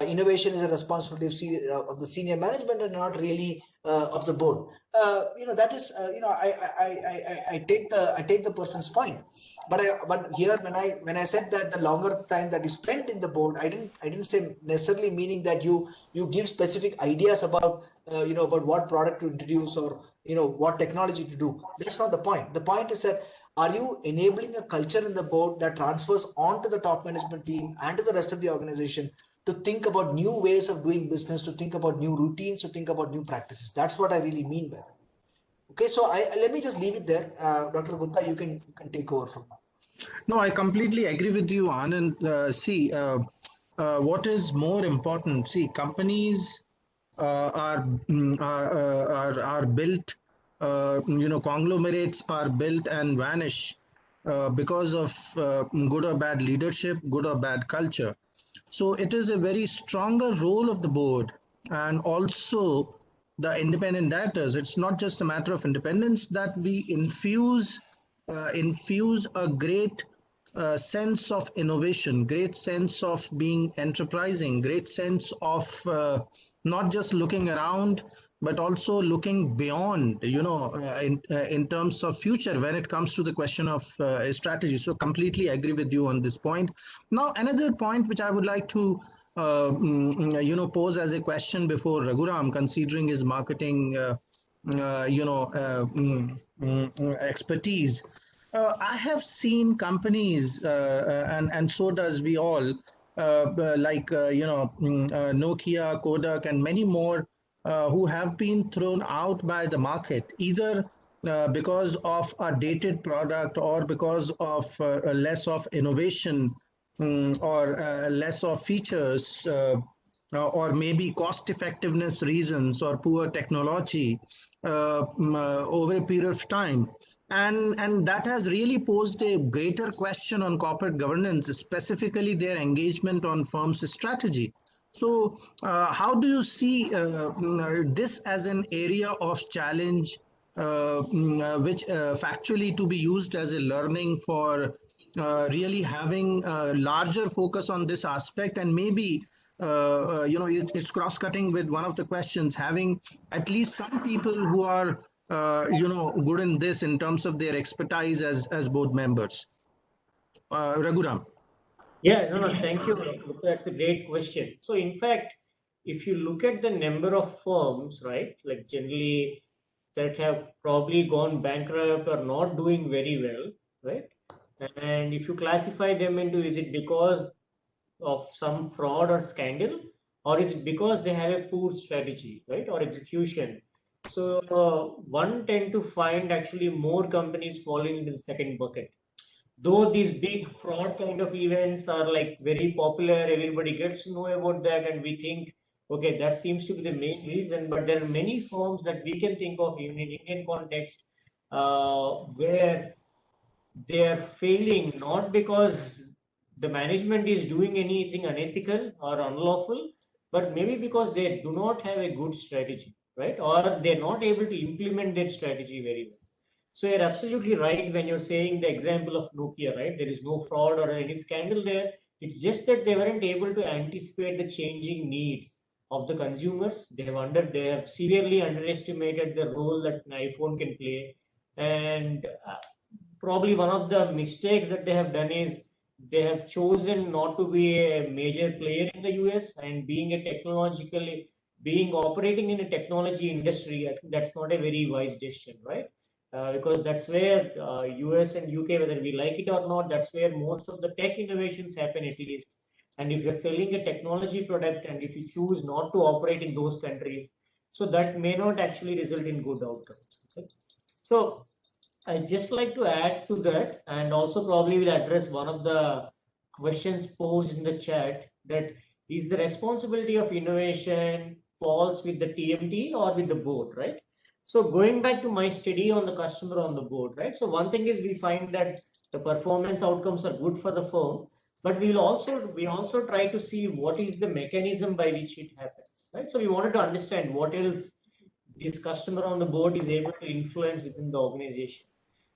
innovation is a responsibility of the senior management and not really of the board. That is I take the person's point, but here when I said that the longer time that is spent in the board, I didn't say necessarily meaning that you give specific ideas about about what product to introduce or what technology to do. That's not the point. The point is that, are you enabling a culture in the board that transfers on to the top management team and to the rest of the organization to think about new ways of doing business, to think about new routines, to think about new practices? That's what I really mean by that. Okay, so let me just leave it there. Dr. Gupta, you can take over from now. No, I completely agree with you, Anand. What is more important? See, companies are built. Conglomerates are built and vanish because of good or bad leadership, good or bad culture. So it is a very stronger role of the board and also the independent directors. It's not just a matter of independence, that we infuse a great sense of innovation, great sense of being enterprising, great sense of not just looking around, but also looking beyond, in terms of future when it comes to the question of strategy. So completely agree with you on this point. Now, another point which I would like to pose as a question before Raghuram, considering his marketing expertise. I have seen companies, and so does we all, Nokia, Kodak, and many more, who have been thrown out by the market, either because of a dated product or because of less of innovation, or less of features. or maybe cost effectiveness reasons or poor technology over a period of time. And that has really posed a greater question on corporate governance, specifically their engagement on firms' strategy. So, how do you see this as an area of challenge, which factually to be used as a learning for really having a larger focus on this aspect, and maybe it's cross-cutting with one of the questions, having at least some people who are good in this in terms of their expertise as board members. Raghuram. Yeah, no, no, thank you. That's a great question. So, in fact, if you look at the number of firms, right, like generally that have probably gone bankrupt or not doing very well, right? And if you classify them into, is it because of some fraud or scandal, or is it because they have a poor strategy, right, or execution? So, one tend to find actually more companies falling into the second bucket, though these big fraud kind of events are like very popular, everybody gets to know about that, and we think, okay, that seems to be the main reason. But there are many firms that we can think of even in Indian context, where they are failing not because the management is doing anything unethical or unlawful, but maybe because they do not have a good strategy, right? Or they're not able to implement their strategy very well. So you're absolutely right when you're saying the example of Nokia, right? There is no fraud or any scandal there. It's just that they weren't able to anticipate the changing needs of the consumers. They have severely underestimated the role that an iPhone can play, and probably one of the mistakes that they have done is they have chosen not to be a major player in the US, and being operating in a technology industry. I think that's not a very wise decision, right? Because that's where US and UK, whether we like it or not, that's where most of the tech innovations happen at least. And if you're selling a technology product and if you choose not to operate in those countries, so that may not actually result in good outcomes. Okay? So I just like to add to that, and also probably will address one of the questions posed in the chat, that is the responsibility of innovation falls with the TMT or with the board, right? So going back to my study on the customer on the board, right? So one thing is we find that the performance outcomes are good for the firm, but we also try to see what is the mechanism by which it happens, right? So we wanted to understand what else this customer on the board is able to influence within the organization.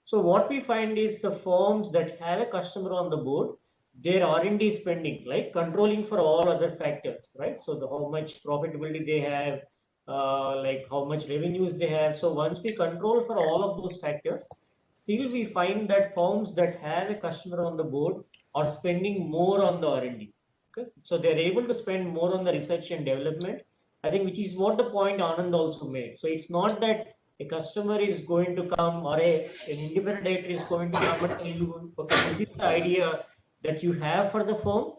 So what we find is the firms that have a customer on the board, their R&D spending, like controlling for all other factors, right? So how much profitability they have, like how much revenues they have. So once we control for all of those factors, still we find that firms that have a customer on the board are spending more on the R&D. Okay, so they're able to spend more on the research and development. I think which is what the point Anand also made. So it's not that a customer is going to come, or an independent director is going to come and tell you, okay, this is the idea that you have for the firm,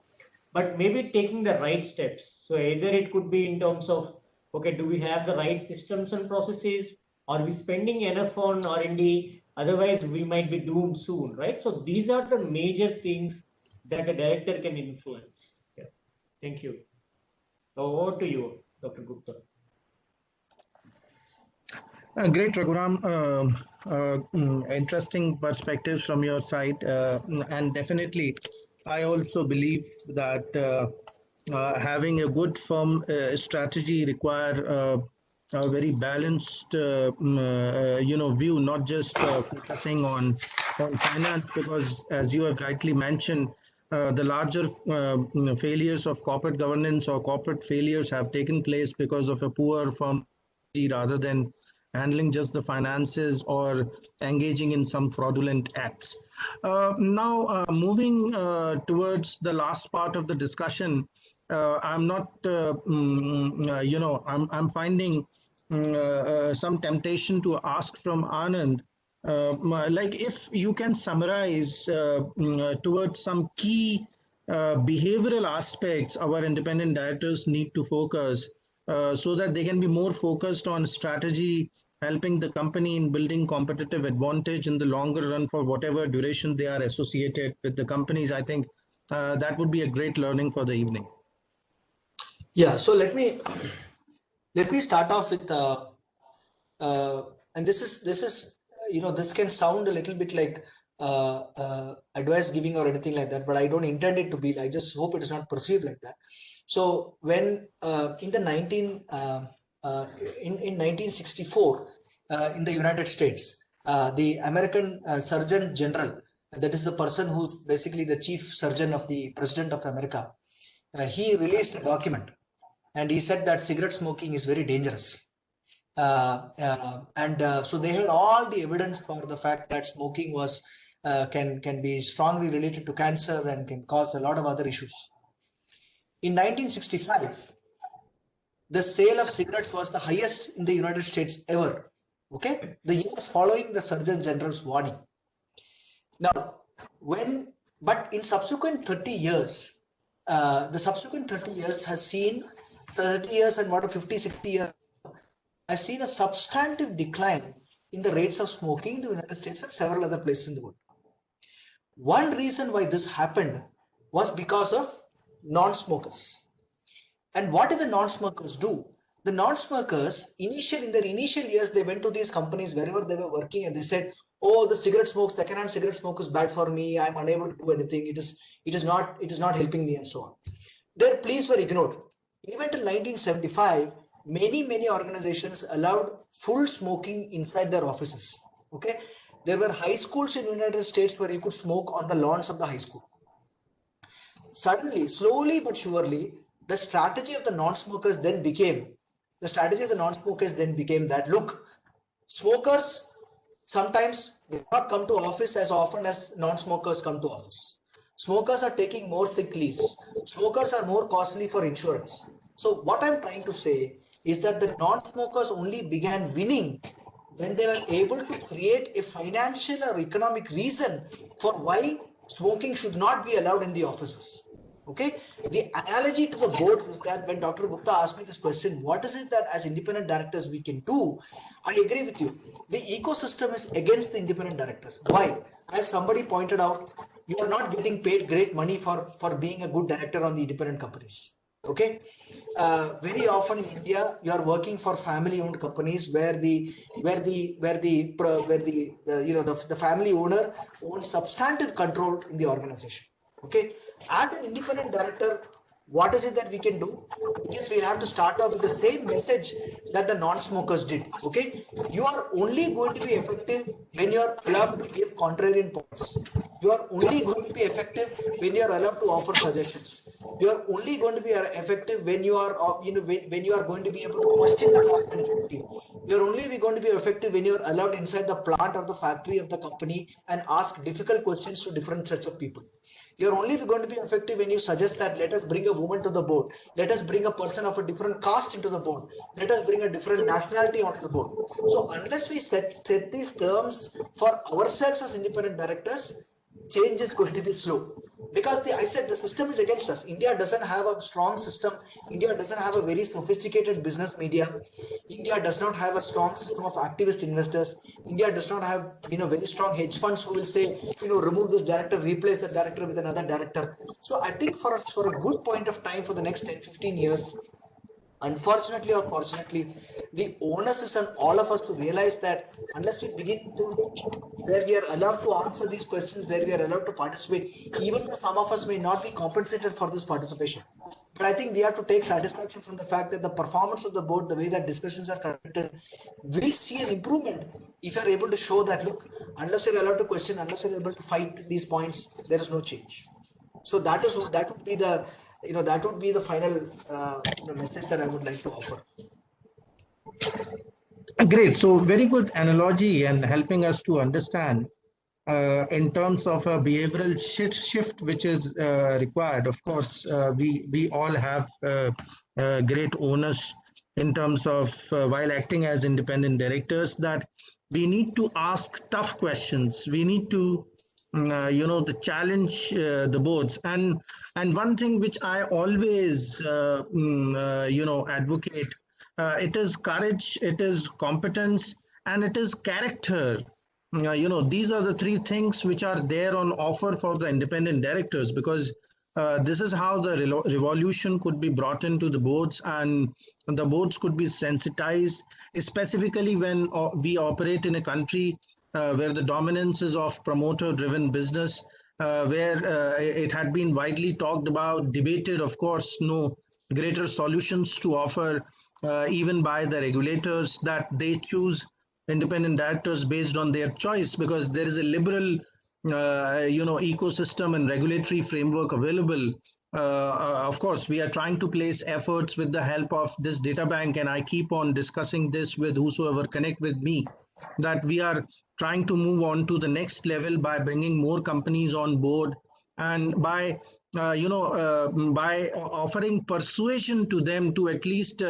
but maybe taking the right steps. So either it could be in terms of, okay, do we have the right systems and processes? Are we spending enough on R&D? Otherwise, we might be doomed soon, right? So these are the major things that a director can influence. Yeah. Thank you. Over to you, Dr. Gupta. Great, Raghuram. Interesting perspectives from your side. And definitely, I also believe that having a good firm strategy require a very balanced, view, not just focusing on finance, because as you have rightly mentioned, the larger failures of corporate governance or corporate failures have taken place because of a poor firm rather than handling just the finances or engaging in some fraudulent acts. Now, moving towards the last part of the discussion, I'm not, I'm finding some temptation to ask from Anand, like if you can summarize towards some key behavioral aspects our independent directors need to focus so that they can be more focused on strategy, helping the company in building competitive advantage in the longer run for whatever duration they are associated with the companies. I think that would be a great learning for the evening. Yeah, so let me start off with and this is this can sound a little bit like advice giving or anything like that, but I don't intend it to be. I just hope it is not perceived like that. So when in the 1964 in the United States, the American Surgeon General, that is the person who's basically the chief surgeon of the President of America, he released a document, and he said that cigarette smoking is very dangerous. So they had all the evidence for the fact that smoking was can be strongly related to cancer and can cause a lot of other issues. In 1965, the sale of cigarettes was the highest in the United States ever. Okay, the year following the Surgeon General's warning. Now, but in subsequent 30 years, the subsequent 30 years has seen 30 years and what a 50, 60 years has seen a substantive decline in the rates of smoking in the United States and several other places in the world. One reason why this happened was because of non-smokers. And what did the non-smokers do? The non-smokers, in their initial years, they went to these companies wherever they were working, and they said, "Oh, the cigarette smoke, second-hand cigarette smoke is bad for me. I'm unable to do anything. It is not helping me," and so on. Their pleas were ignored. Even till 1975, many organizations allowed full smoking inside their offices. Okay, there were high schools in the United States where you could smoke on the lawns of the high school. Suddenly, slowly but surely, the strategy of the non-smokers then became that, look, smokers sometimes do not come to office as often as non-smokers come to office. Smokers are taking more sick leaves. Smokers are more costly for insurance. So what I'm trying to say is that the non-smokers only began winning when they were able to create a financial or economic reason for why smoking should not be allowed in the offices. Okay, the analogy to the board is that when Dr. Gupta asked me this question, what is it that as independent directors we can do? I agree with you. The ecosystem is against the independent directors. Why? As somebody pointed out, you are not getting paid great money for being a good director on the independent companies. Okay, very often in India, you are working for family-owned companies where the family owner owns substantive control in the organization. Okay, as an independent director, what is it that we can do? Yes, we have to start off with the same message that the non-smokers did. Okay, you are only going to be effective when you are allowed to give contrarian points. You are only going to be effective when you are allowed to offer suggestions. You are only going to be effective when you are when you are going to be able to question the top management team. You are only going to be effective when you are allowed inside the plant or the factory of the company and ask difficult questions to different sets of people. You're only going to be effective when you suggest that let us bring a woman to the board, let us bring a person of a different caste into the board, let us bring a different nationality onto the board. So unless we set these terms for ourselves as independent directors, change is going to be slow. Because I said the system is against us. India doesn't have a strong system. India doesn't have a very sophisticated business media. India does not have a strong system of activist investors. India does not have very strong hedge funds who will say remove this director, replace the director with another director. So I think for a good point of time for the next 10-15 years, unfortunately or fortunately, the onus is on all of us to realize that unless we begin to, where we are allowed to answer these questions, where we are allowed to participate, even though some of us may not be compensated for this participation. But I think we have to take satisfaction from the fact that the performance of the board, the way that discussions are conducted, will see an improvement if you are able to show that, look, unless you're allowed to question, unless you're able to fight these points, there is no change. So that would be the final message that I would like to offer. Great. So very good analogy and helping us to understand in terms of a behavioral shift which is required. Of course, we all have great onus in terms of while acting as independent directors that we need to ask tough questions. We need to the challenge the boards, and one thing which I always advocate, it is courage, it is competence, and it is character. These are the three things which are there on offer for the independent directors, because This is how the revolution could be brought into the boards, and the boards could be sensitized, specifically when we operate in a country where the dominance is of promoter driven business, where it had been widely talked about, debated, of course, no greater solutions to offer, even by the regulators, that they choose independent directors based on their choice, because there is a liberal ecosystem and regulatory framework available. Of course, we are trying to place efforts with the help of this data bank, and I keep on discussing this with whosoever connect with me, that we are trying to move on to the next level by bringing more companies on board, and by offering persuasion to them to at least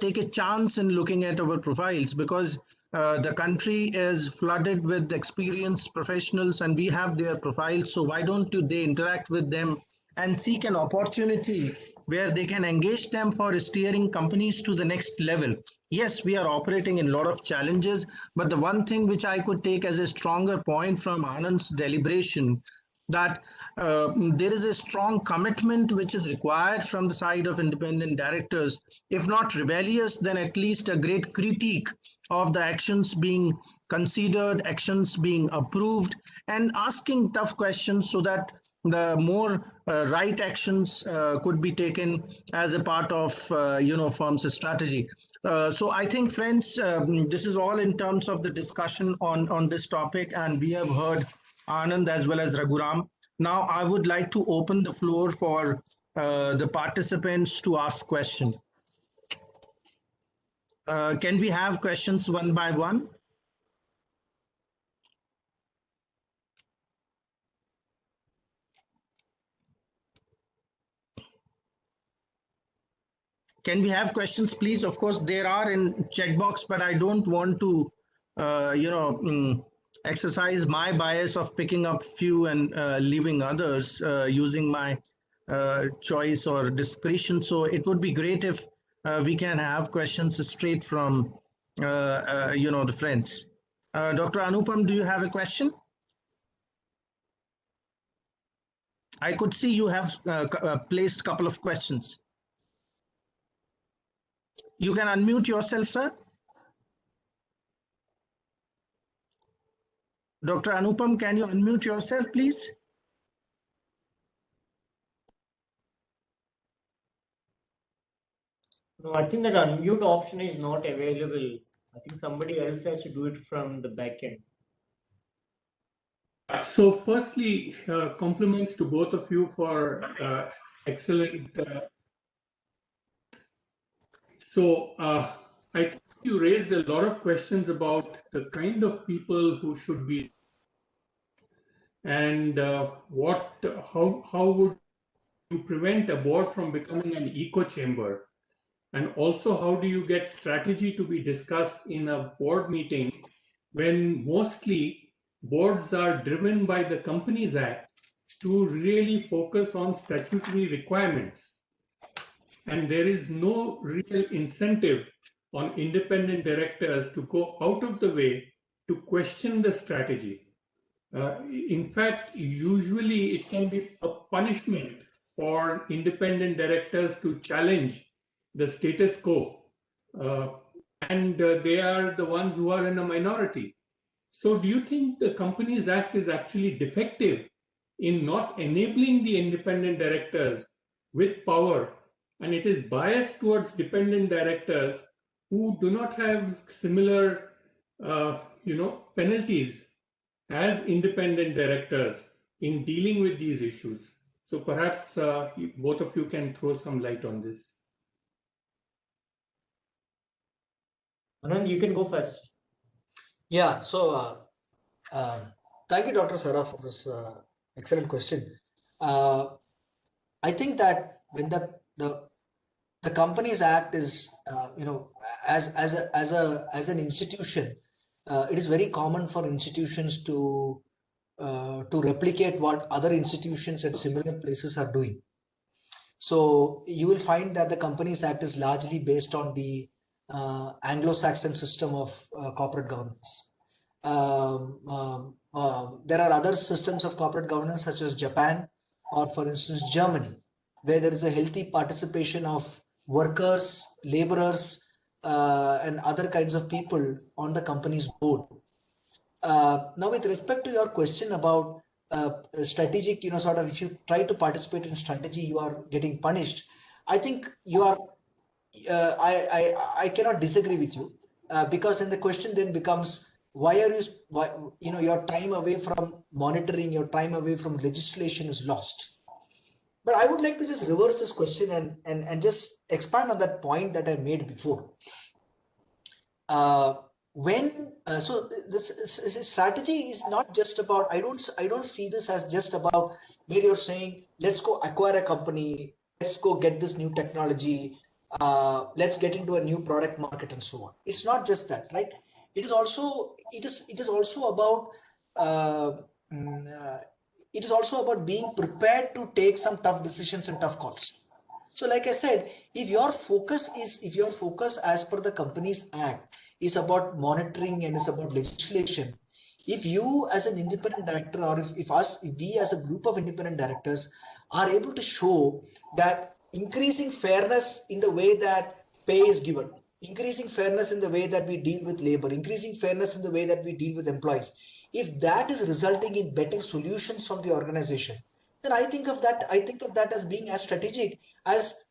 take a chance in looking at our profiles, because the country is flooded with experienced professionals and we have their profiles. So why don't they interact with them and seek an opportunity where they can engage them for steering companies to the next level? Yes, we are operating in a lot of challenges, but the one thing which I could take as a stronger point from Anand's deliberation, that there is a strong commitment which is required from the side of independent directors, if not rebellious, then at least a great critique of the actions being considered, actions being approved, and asking tough questions so that the more right actions could be taken as a part of firm's strategy. So I think, friends, this is all in terms of the discussion on this topic, and we have heard Anand as well as Raghuram. Now I would like to open the floor for the participants to ask questions. Can we have questions one by one? Can we have questions, please? Of course, there are in chat box, but I don't want to, exercise my bias of picking up few and leaving others using my choice or discretion. So it would be great if we can have questions straight from, the friends. Dr. Anupam, do you have a question? I could see you have placed a couple of questions. You can unmute yourself, sir. Dr. Anupam, can you unmute yourself, please? No, I think that unmute option is not available. I think somebody else has to do it from the back end. So firstly, compliments to both of you for excellent. I think you raised a lot of questions about the kind of people who should be, and how would you prevent a board from becoming an echo chamber, and also how do you get strategy to be discussed in a board meeting when mostly boards are driven by the Companies Act to really focus on statutory requirements, and there is no real incentive on independent directors to go out of the way to question the strategy. In fact, usually it can be a punishment for independent directors to challenge the status quo, and they are the ones who are in a minority. So do you think the Companies Act is actually defective in not enabling the independent directors with power, and it is biased towards dependent directors who do not have similar penalties as independent directors in dealing with these issues? So perhaps both of you can throw some light on this. Anand, you can go first. Yeah, so thank you, Dr. Sarah, for this excellent question. I think that when the Companies Act is, as an institution, it is very common for institutions to replicate what other institutions at similar places are doing. So you will find that the Companies Act is largely based on the Anglo-Saxon system of corporate governance. There are other systems of corporate governance such as Japan, or for instance Germany, where there is a healthy participation of workers, laborers, and other kinds of people on the company's board. Now, with respect to your question about strategic, sort of, if you try to participate in strategy, you are getting punished. I think you are. I cannot disagree with you, because then the question then becomes, why are you, your time away from monitoring, your time away from legislation is lost. But I would like to just reverse this question and just expand on that point that I made before. So this strategy is not just about, I don't see this as just about where you're saying, let's go acquire a company, let's go get this new technology, let's get into a new product market and so on. It's not just that, right? It is also about uh, it is also about being prepared to take some tough decisions and tough calls. So like I said, if your focus as per the Companies Act is about monitoring and is about legislation, if you as an independent director, or if we as a group of independent directors are able to show that increasing fairness in the way that pay is given, increasing fairness in the way that we deal with labor, increasing fairness in the way that we deal with employees, if that is resulting in better solutions from the organization, then I think of that as being as strategic as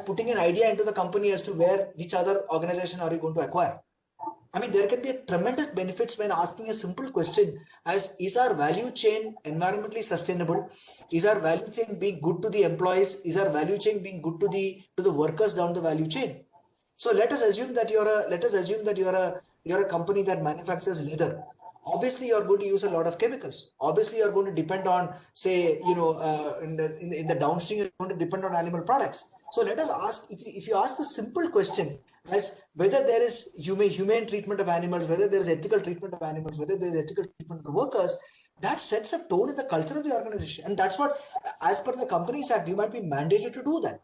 putting an idea into the company as to which other organization are you going to acquire. I mean, there can be a tremendous benefits when asking a simple question as, is our value chain environmentally sustainable? Is our value chain being good to the employees? Is our value chain being good to the workers down the value chain? So let us assume that you're a company that manufactures leather. Obviously, you're going to use a lot of chemicals. Obviously, you're going to depend on, say, in the downstream, you're going to depend on animal products. So let us ask, if you ask the simple question as whether there is humane treatment of animals, whether there is ethical treatment of animals, whether there is ethical treatment of the workers, that sets a tone in the culture of the organization. And that's what, as per the Companies Act, you might be mandated to do that,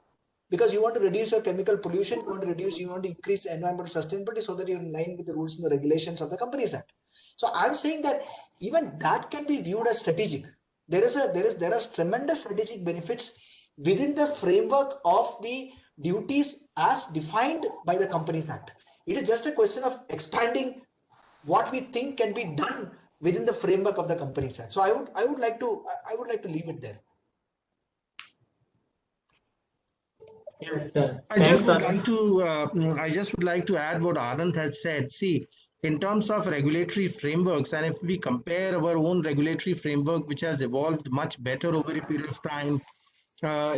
because you want to reduce your chemical pollution, you want to increase environmental sustainability so that you're in line with the rules and the regulations of the Companies Act. So I'm saying that even that can be viewed as strategic. There are tremendous strategic benefits within the framework of the duties as defined by the Companies Act. It is just a question of expanding what we think can be done within the framework of the Companies Act. So I would like to leave it there. Yes, I thanks, just would Anand. like to add what Anand had said. See, in terms of regulatory frameworks, and if we compare our own regulatory framework, which has evolved much better over a period of time,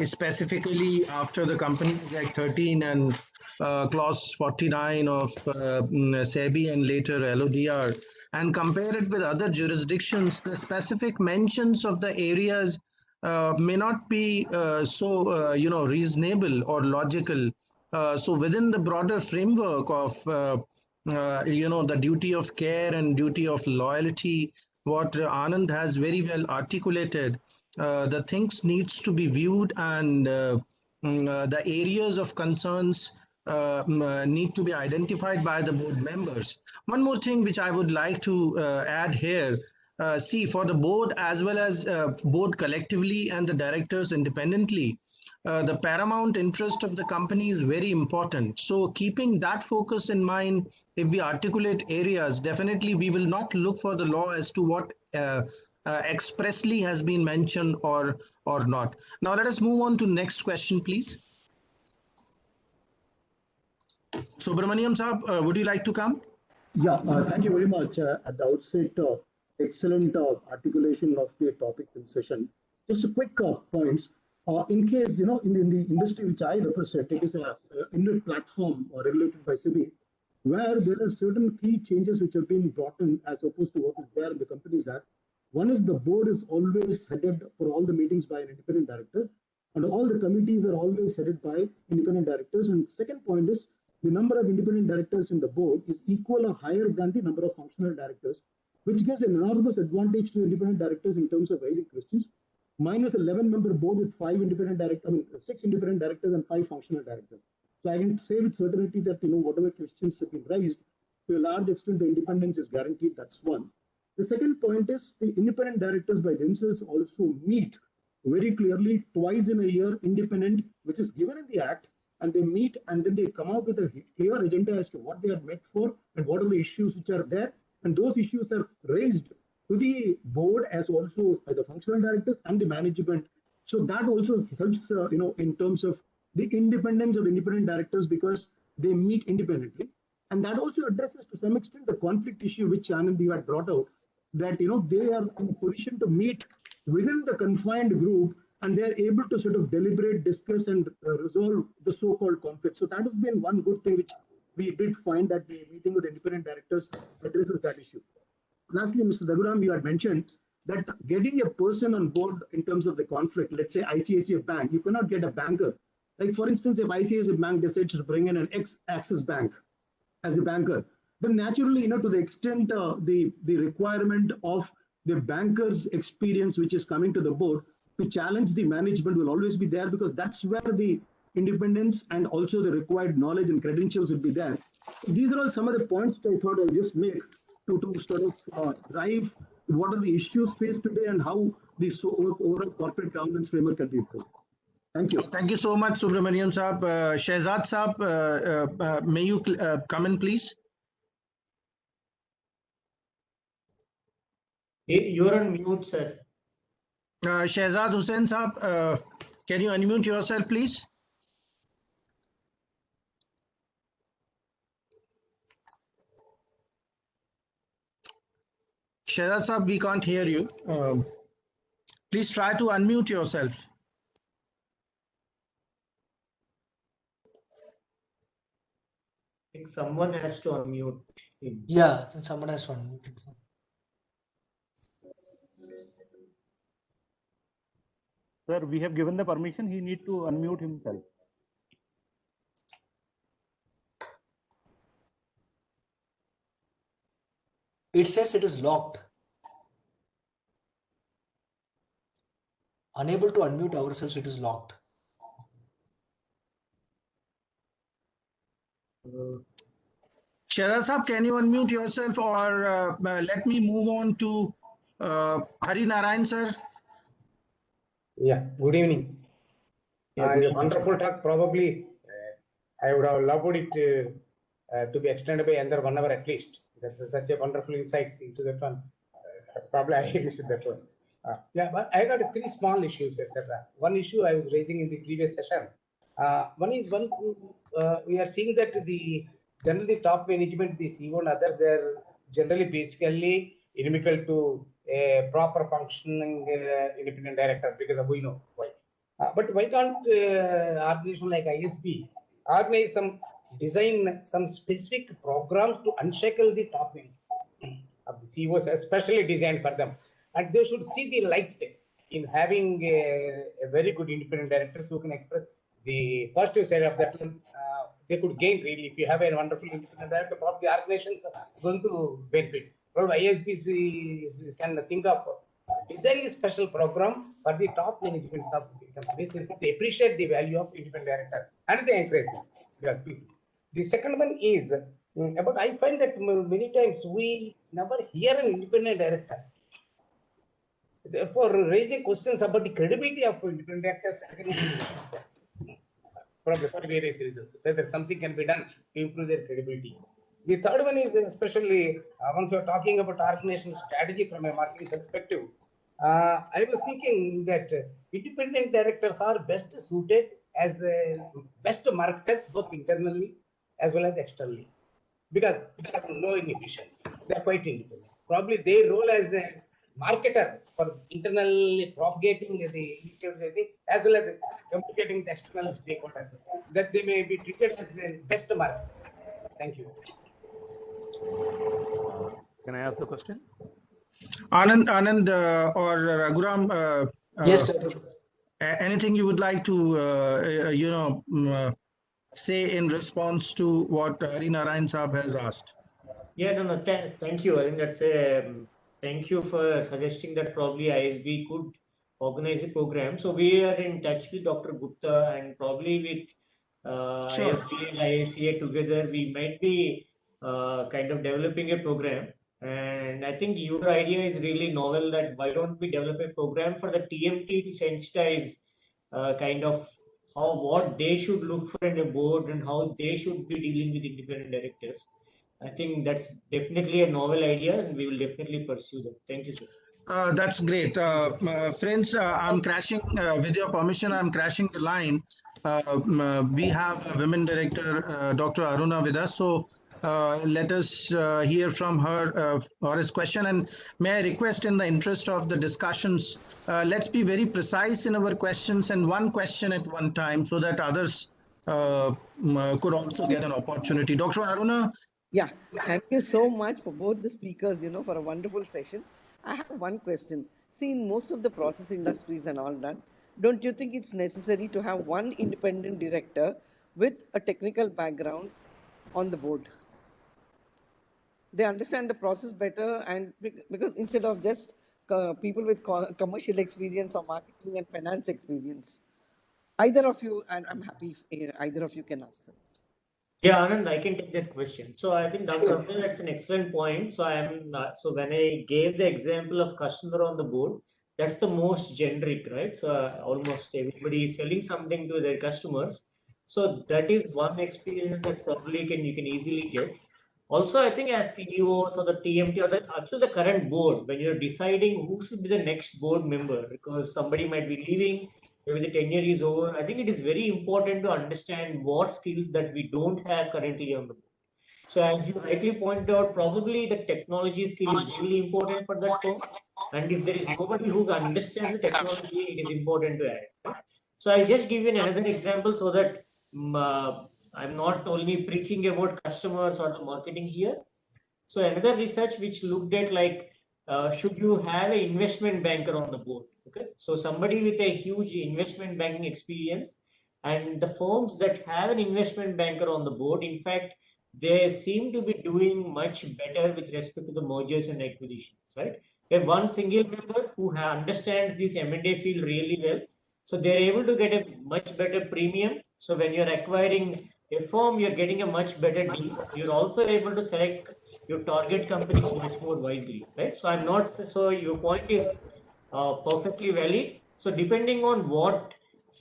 specifically after the Companies Act 13 and Clause 49 of SEBI and later LODR, and compare it with other jurisdictions, the specific mentions of the areas may not be reasonable or logical. So within the broader framework of the duty of care and duty of loyalty, what Anand has very well articulated, the things needs to be viewed, and the areas of concerns need to be identified by the board members. One more thing which I would like to add here, see, for the board as well as board collectively and the directors independently, the paramount interest of the company is very important. So keeping that focus in mind, if we articulate areas, definitely we will not look for the law as to what expressly has been mentioned or not. Now let us move on to next question, please. Subramaniam Saab, would you like to come? Yeah, thank you very much. At the outset, excellent articulation of the topic in session. Just a quick points. In case, in the industry which I represent, it is a Indian platform regulated by SEBI, where there are certain key changes which have been brought in as opposed to what is there in the Companies Act. One is the board is always headed for all the meetings by an independent director, and all the committees are always headed by independent directors. And second point is the number of independent directors in the board is equal or higher than the number of functional directors, which gives an enormous advantage to independent directors in terms of raising questions. Mine is an 11-member board with 6 independent directors and 5 functional directors. So I can say with certainty that whatever questions have been raised, to a large extent the independence is guaranteed. That's one. The second point is the independent directors by themselves also meet very clearly twice in a year, independent, which is given in the act, and they meet and then they come out with a clear agenda as to what they are met for and what are the issues which are there. And those issues are raised to the board as also the functional directors and the management. So that also helps, in terms of the independence of the independent directors because they meet independently. And that also addresses to some extent the conflict issue which Anand you had brought out, that they are in a position to meet within the confined group and they're able to sort of deliberate, discuss, and resolve the so-called conflict. So that has been one good thing which we did find, that the meeting with independent directors addresses that issue. Lastly, Mr. Raghuram, you had mentioned that getting a person on board in terms of the conflict, let's say ICICI Bank, you cannot get a banker. Like for instance, if ICICI Bank decides to bring in an ex-Axis Bank as the banker, then naturally, to the extent the requirement of the banker's experience, which is coming to the board to challenge the management, will always be there, because that's where the independence and also the required knowledge and credentials will be there. These are all some of the points I thought I'll just make to sort of drive what are the issues faced today and how the overall corporate governance framework can be improved. Thank you. Thank you so much, Subramanian Saab. Shehzad Saab, may you come in, please? You're on mute, sir. Shehzad Hussain Saab, can you unmute yourself, please? Shehzad Saab, we can't hear you. Please try to unmute yourself. I think someone has to unmute him. Yeah, someone has to unmute him. Sir, we have given the permission. He need to unmute himself. It says it is locked. Unable to unmute ourselves, it is locked. Shehzad Saab, can you unmute yourself, or let me move on to Hari Narayan, sir? Yeah, good evening. Wonderful talk. Probably I would have loved it to be extended by another 1 hour at least. That's such a wonderful insights into that one. Probably I missed that one. Yeah, but I got 3 small issues, etc. One issue I was raising in the previous session. One is we are seeing that generally top management, the CEO and others, they're generally basically inimical to a proper functioning independent director, because we know why. But why can't organization like ISB organize design some specific program to unshackle the top management of the CEOs, especially designed for them, and they should see the light in having a very good independent directors who can express the positive side of that one. They could gain really. If you have a wonderful independent director, probably the organizations are going to benefit. Well, ISB can think of designing a special program for the top management of the companies. They appreciate the value of independent directors and they encourage them. The second one is about, I find that many times we never hear an independent director therefore raising questions about the credibility of independent directors for various reasons, whether something can be done to improve their credibility. The third one is especially once you're talking about organizational strategy from a marketing perspective, I was thinking that independent directors are best suited as best marketers, both internally as well as externally, because they have no inhibitions. They are quite independent. Probably their role as a marketer for internally propagating the initiatives as well as communicating the external stakeholders, that they may be treated as the best marketers. Thank you. Can I ask the question? Anand or Raghuram, Yes, Dr. anything you would like to say in response to what Hari Narayan Saab has asked? Yeah, no, thank you. I think that's a thank you for suggesting that probably ISB could organize a program. So we are in touch with Dr. Gupta, and probably with Sure. ISB and IACA together, we might be kind of developing a program And I think your idea is really novel, that why don't we develop a program for the TMT to sensitize kind of what they should look for in a board and how they should be dealing with independent directors. I think that's definitely a novel idea, and we will definitely pursue that. Thank you, sir. That's great. Friends, I'm crashing, with your permission, I'm crashing the line. We have a women director, Dr. Aruna, with us. So let us hear from her or his question. And may I request, in the interest of the discussions, let's be very precise in our questions and one question at one time so that others could also get an opportunity. Dr. Aruna? Yeah, thank you so much for both the speakers, for a wonderful session. I have one question. See, in most of the process industries and all that, don't you think it's necessary to have one independent director with a technical background on the board? They understand the process better, and because instead of just people with commercial experience or marketing and finance experience. Either of you, and I'm happy if either of you can answer. Yeah, Anand, I can take that question. So I think that's an excellent point. So so when I gave the example of customer on the board, that's the most generic, right? So almost everybody is selling something to their customers. So that is one experience that probably you can easily get. Also, I think as CEOs or the TMT or actually the current board, when you're deciding who should be the next board member, because somebody might be leaving, maybe the tenure is over, I think it is very important to understand what skills that we don't have currently on the board. So as you rightly pointed out, probably the technology skill is really important for that firm. And if there is nobody who understands the technology, it is important to add. Right? So I'll just give you another example so that I'm not only preaching about customers or the marketing here. So another research which looked at should you have an investment banker on the board? Okay, so somebody with a huge investment banking experience, and the firms that have an investment banker on the board, in fact, they seem to be doing much better with respect to the mergers and acquisitions, right? We have one single member who understands this M&A field really well, so they're able to get a much better premium. So when you're acquiring a firm, you're getting a much better deal. You're also able to select your target companies much more wisely, right? So I'm not, so your point is perfectly valid. So depending on what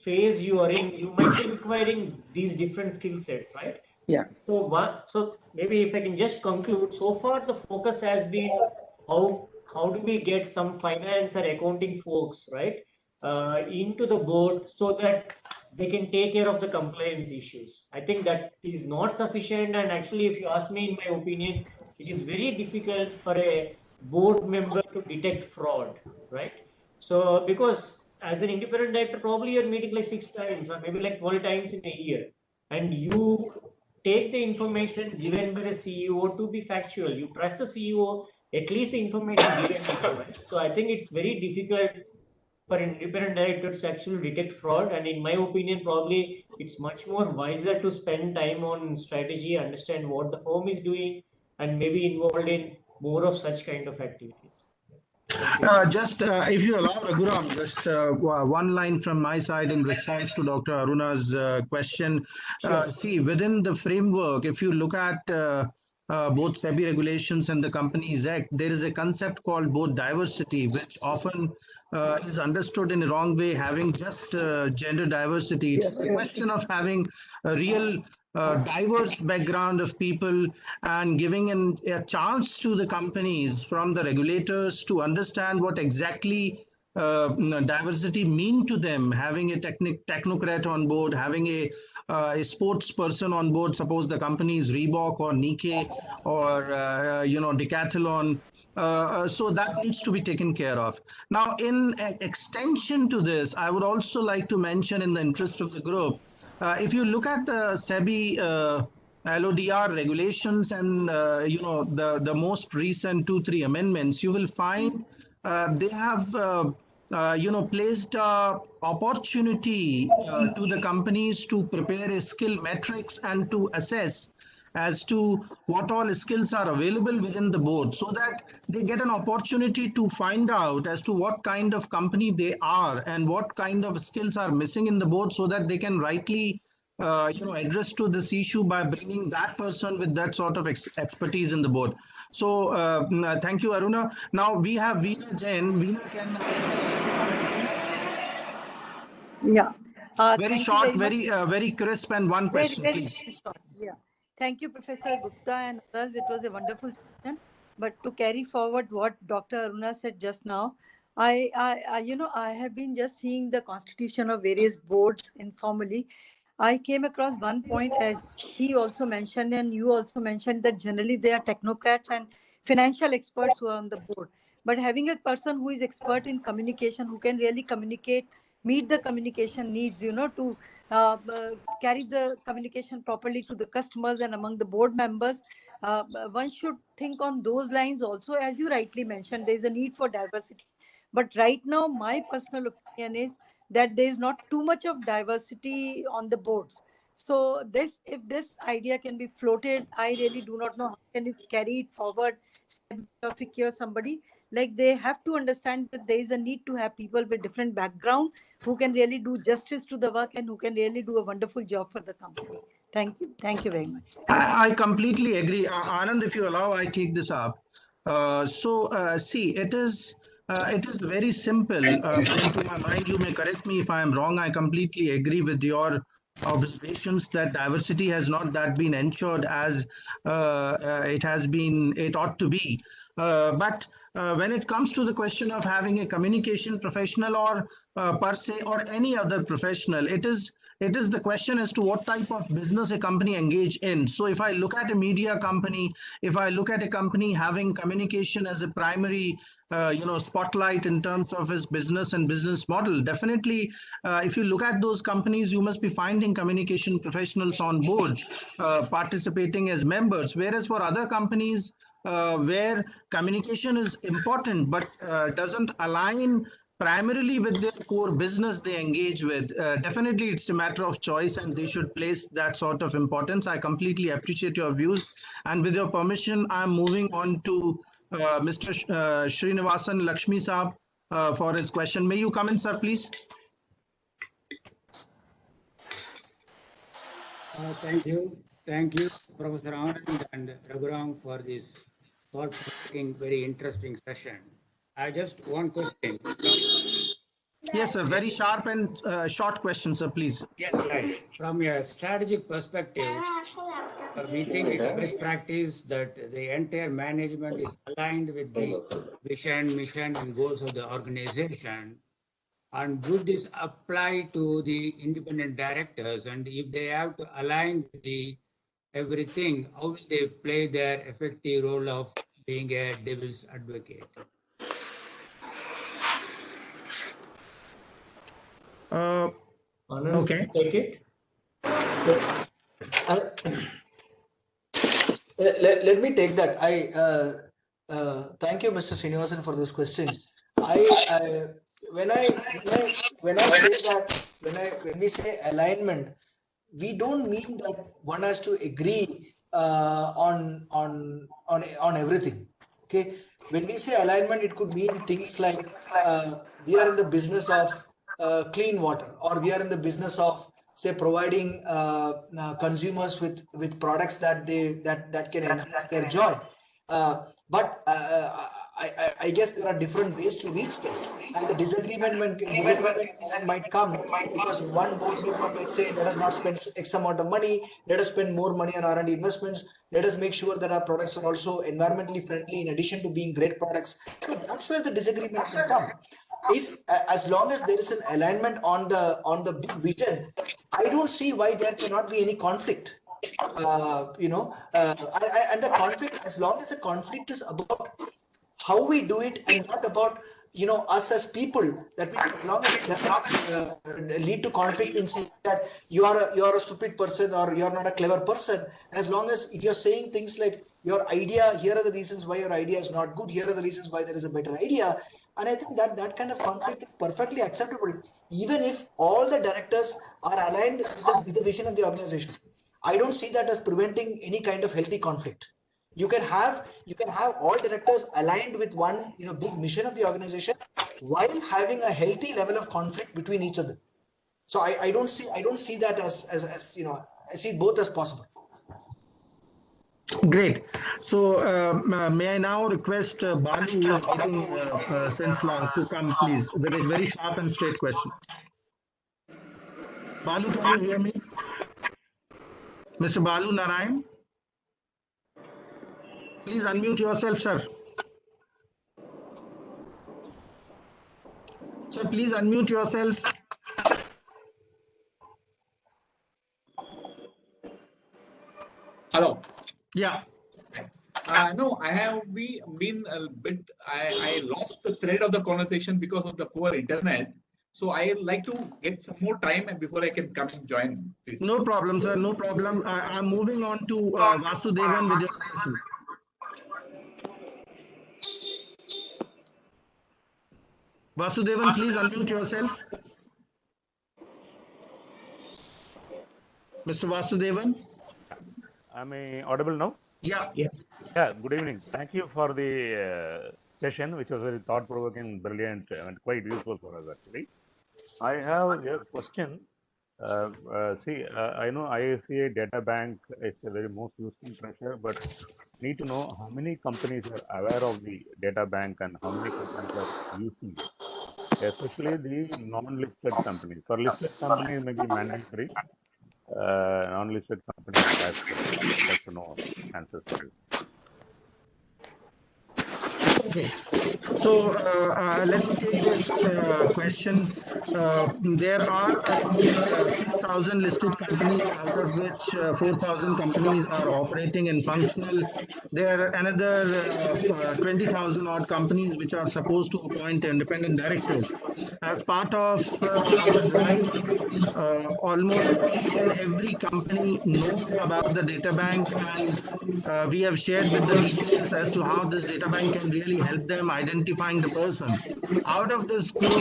phase you are in, you might be requiring these different skill sets, right? Yeah. So maybe if I can just conclude, so far the focus has been how do we get some finance or accounting folks, right, into the board so that they can take care of the compliance issues. I think that is not sufficient, and actually, if you ask me, in my opinion, it is very difficult for a board member to detect fraud, right? So because as an independent director, probably you're meeting like 6 times or maybe like 12 times in a year, and you take the information given by the CEO to be factual. You trust the CEO, at least the information given to you, right? So I think it's very difficult for independent directors to actually detect fraud. And in my opinion, probably it's much more wiser to spend time on strategy, understand what the firm is doing, and maybe involved in more of such kind of activities. Just if you allow, Raghuram, just one line from my side in response to Dr. Aruna's question. See, within the framework, if you look at both SEBI regulations and the Companies Act, there is a concept called board diversity, which often is understood in a wrong way, having just gender diversity. It's a question of having a real diverse background of people and giving a chance to the companies from the regulators to understand what exactly diversity mean to them, having a technocrat on board, having a sports person on board, suppose the company is Reebok or Nike or Decathlon. So that needs to be taken care of. Now, in extension to this, I would also like to mention, in the interest of the group, if you look at the SEBI LODR regulations and the most recent 2-3 amendments, you will find they have placed opportunity to the companies to prepare a skill matrix and to assess as to what all skills are available within the board, so that they get an opportunity to find out as to what kind of company they are and what kind of skills are missing in the board, so that they can rightly address to this issue by bringing that person with that sort of expertise in the board. So thank you, Aruna. Now we have Veena Jain. Veena, can Yeah. very Thank you short, very much. very crisp, and one Very, question, very please. short. Yeah. Thank you, Professor Gupta and others. It was a wonderful session. But to carry forward what Dr. Aruna said just now, I have been just seeing the constitution of various boards informally. I came across one point, as he also mentioned and you also mentioned, that generally they are technocrats and financial experts who are on the board. But having a person who is expert in communication, who can really communicate, meet the communication needs, to carry the communication properly to the customers and among the board members, one should think on those lines also. As you rightly mentioned, there is a need for diversity. But right now, my personal opinion is that there is not too much of diversity on the boards. So if this idea can be floated, I really do not know how can you carry it forward. Or somebody, like, they have to understand that there is a need to have people with different background who can really do justice to the work and who can really do a wonderful job for the company. Thank you. Thank you very much. I completely agree. Anand, if you allow, I take this up. See, it is very simple. But into my mind, you may correct me if I am wrong. I completely agree with your observations that diversity has not that been ensured as it ought to be. But when it comes to the question of having a communication professional or per se or any other professional, it is the question as to what type of business a company engage in. So if I look at a media company, if I look at a company having communication as a primary spotlight in terms of its business and business model, definitely if you look at those companies, you must be finding communication professionals on board participating as members. Whereas for other companies where communication is important but doesn't align primarily with their core business they engage with, definitely it's a matter of choice and they should place that sort of importance. I completely appreciate your views, and with your permission, I'm moving on to Mr. Srinivasan Lakshmi Saab for his question. May you come in, sir, please? Thank you. Thank you, Professor Anand and Raghuram, for this thought-provoking, very interesting session. I just one question. Yes, sir. Very sharp and short question, sir, please. Yes, right. From a strategic perspective, we think it's a best practice that the entire management is aligned with the vision, mission, and goals of the organization. And would this apply to the independent directors? And if they have to align with the everything, how will they play their effective role of being a devil's advocate? Okay. Take it. Let me take that. Thank you, Mr. Srinivasan, for this question. When we say alignment, we don't mean that one has to agree on everything. Okay, when we say alignment, it could mean things like we are in the business of clean water, or we are in the business of, say, providing consumers with products that can enhance their joy. But I guess there are different ways to reach there, and the disagreement might come because one board member might say, let us not spend X amount of money, let us spend more money on R&D investments, let us make sure that our products are also environmentally friendly in addition to being great products. So that's where the disagreement can come. If as long as there is an alignment on the big vision, I don't see why there cannot be any conflict. And the conflict, as long as the conflict is about how we do it and not about us as people, that means as long as it does not lead to conflict in saying that you are a stupid person or you're not a clever person, and as long as if you're saying things like your idea, here are the reasons why your idea is not good, here are the reasons why there is a better idea, and I think that kind of conflict is perfectly acceptable, even if all the directors are aligned with the vision of the organization. I don't see that as preventing any kind of healthy conflict. You can have all directors aligned with one big mission of the organization while having a healthy level of conflict between each other. So I don't see that as I see both as possible. Great. So may I now request Balu, who is waiting since long, to come, please, with a very sharp and straight question. Balu, can you hear me? Mr. Balu Narayan? Please unmute yourself, sir. Sir, please unmute yourself. Hello. Yeah. No, I have been a bit. I lost the thread of the conversation because of the poor internet. So I like to get some more time before I can come and join. Please. No problem, sir. No problem. I'm moving on to Vasudevan with your question. Vasudevan, please unmute yourself. Mr. Vasudevan? Am I audible now? Yeah. Yeah, good evening. Thank you for the session, which was very thought-provoking, brilliant, and quite useful for us, actually. I have a question. I know ISCA data bank is a very most useful treasure, but need to know how many companies are aware of the data bank and how many companies are using it, especially the non-listed companies. For listed companies, may be mandatory. Non-listed companies, I'd like to know answers for this. Okay. So let me take this question. There are around 6,000 listed companies, out of which 4,000 companies are operating and functional. There are another 20,000 odd companies which are supposed to appoint independent directors. As part of our drive, almost each and every company knows about the data bank, and we have shared with the details as to how this data bank can really help them identifying the person. Out of this group,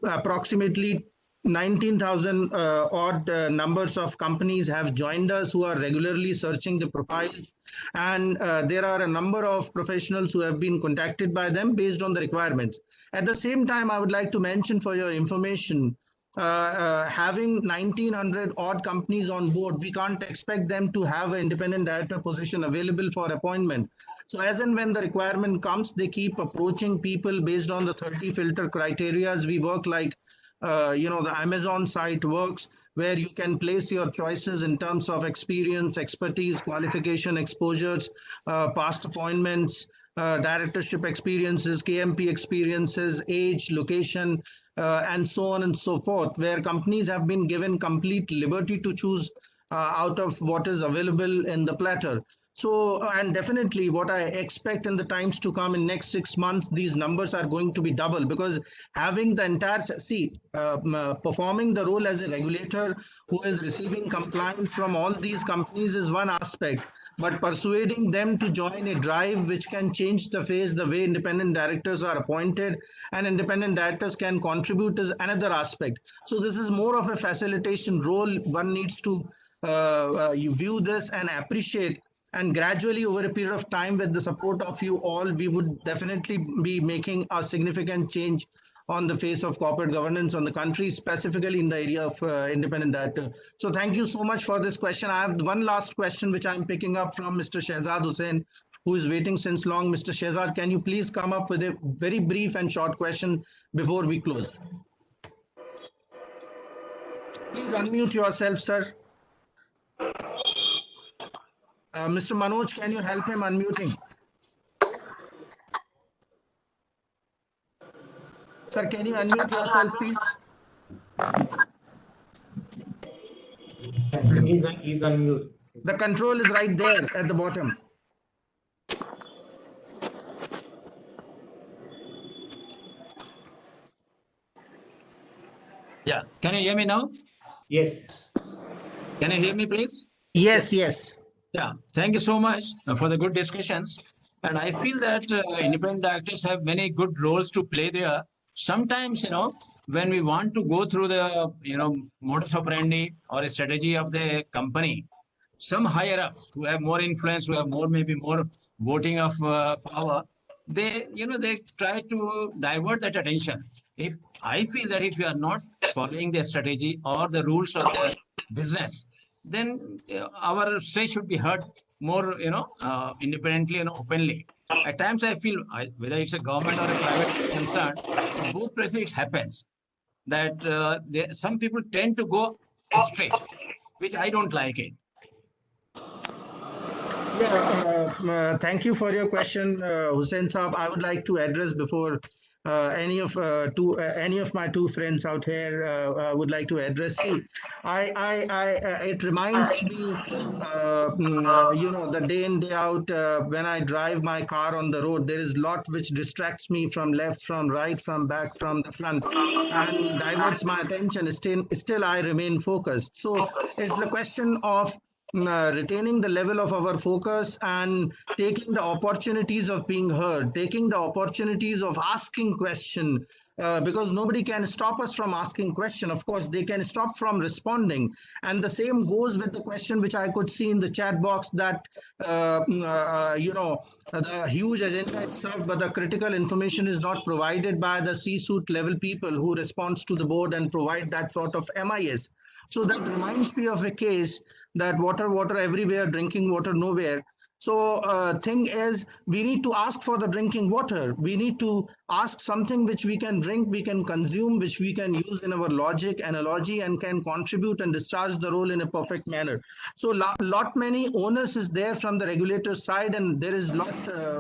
approximately 19,000 odd numbers of companies have joined us who are regularly searching the profiles, and there are a number of professionals who have been contacted by them based on the requirements. At the same time, I would like to mention for your information, having 1900 odd companies on board, we can't expect them to have an independent director position available for appointment. So as and when the requirement comes, they keep approaching people based on the 30 filter criterias. We work like, the Amazon site works, where you can place your choices in terms of experience, expertise, qualification, exposures, past appointments, directorship experiences, KMP experiences, age, location, and so on and so forth, where companies have been given complete liberty to choose out of what is available in the platter. So, and definitely what I expect in the times to come in next 6 months, these numbers are going to be double, because having the entire, performing the role as a regulator who is receiving compliance from all these companies is one aspect, but persuading them to join a drive which can change the face, the way independent directors are appointed and independent directors can contribute, is another aspect. So this is more of a facilitation role. One needs to you view this and appreciate, and gradually over a period of time, with the support of you all, we would definitely be making a significant change on the face of corporate governance on the country, specifically in the area of independent director. So thank you so much for this question. I have one last question which I'm picking up from Mr. Shehzad Hussain, who is waiting since long. Mr. Shehzad, can you please come up with a very brief and short question before we close? Please unmute yourself, sir. Mr. Manoj, can you help him unmuting? Sir, can you unmute yourself, please? He's unmute. The control is right there at the bottom. Yeah. Can you hear me now? Yes. Can you hear me, please? Yes. Yeah. Thank you so much for the good discussions. And I feel that independent directors have many good roles to play there. Sometimes, when we want to go through the, modus operandi or a strategy of the company, some higher ups who have more influence, who have maybe more voting of power, they try to divert that attention. If I feel that if you are not following the strategy or the rules of the business, then our say should be heard more, independently and openly. At times, I feel whether it's a government or a private concern, in both places it happens that some people tend to go astray, which I don't like it. Yeah, thank you for your question, Hussain Saab. I would like to address before any of my two friends out here would like to address. See, it reminds me, the day in day out when I drive my car on the road, there is lot which distracts me from left, from right, from back, from the front, and diverts my attention. Still, I remain focused. So it's the question of retaining the level of our focus and taking the opportunities of being heard, taking the opportunities of asking question, because nobody can stop us from asking question. Of course, they can stop from responding. And the same goes with the question which I could see in the chat box that, the huge agenda is served, but the critical information is not provided by the C-suite level people who responds to the board and provide that sort of MIS. So that reminds me of a case that water everywhere, drinking water nowhere. So thing is, we need to ask for the drinking water. We need to ask something which we can drink, we can consume, which we can use in our logic, analogy, and can contribute and discharge the role in a perfect manner. So lot many onus is there from the regulator side, and there is lot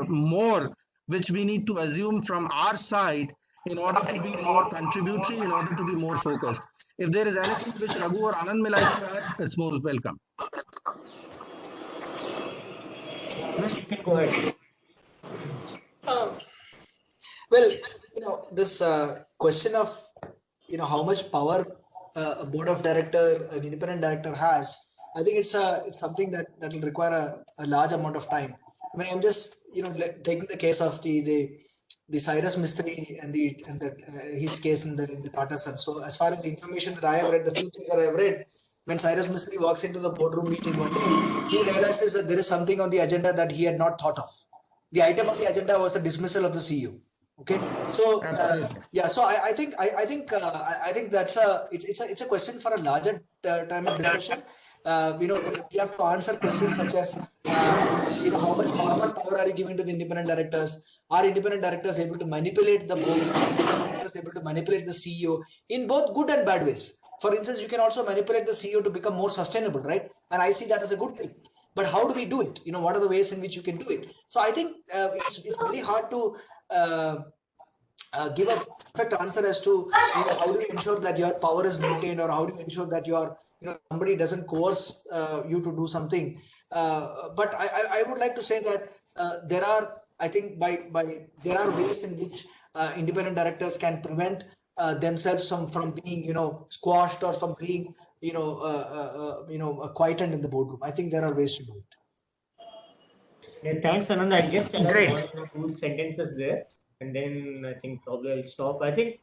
more which we need to assume from our side in order to be more contributory, in order to be more focused. If there is anything which Raghu or Anand may like to add, it's most welcome. You can go ahead. Well, this question of how much power a board of director, an independent director has, I think it's something that will require a large amount of time. I mean, I'm just taking the case of the Cyrus Mistry and his case in the Tata Sons. So as far as the information that I have read, the few things that I have read, when Cyrus Mistry walks into the boardroom meeting one day, he realizes that there is something on the agenda that he had not thought of. The item on the agenda was the dismissal of the CEO. Okay, so so I think that's it's a question for a larger time of discussion. We have to answer questions such as how much formal power are you giving to the independent directors? Are independent directors able to manipulate the board? Are independent directors able to manipulate the CEO in both good and bad ways? For instance, you can also manipulate the CEO to become more sustainable, right? And I see that as a good thing. But how do we do it? What are the ways in which you can do it? So I think it's very hard to give a perfect answer as to how do you ensure that your power is maintained, or how do you ensure that your somebody doesn't coerce you to do something. But I would like to say that there are, I think, there are ways in which independent directors can prevent themselves from being squashed or from being quietened in the boardroom. I think there are ways to do it. Yeah, thanks, Anand. I'll just add one or two sentences there, and then I think probably I'll stop. I think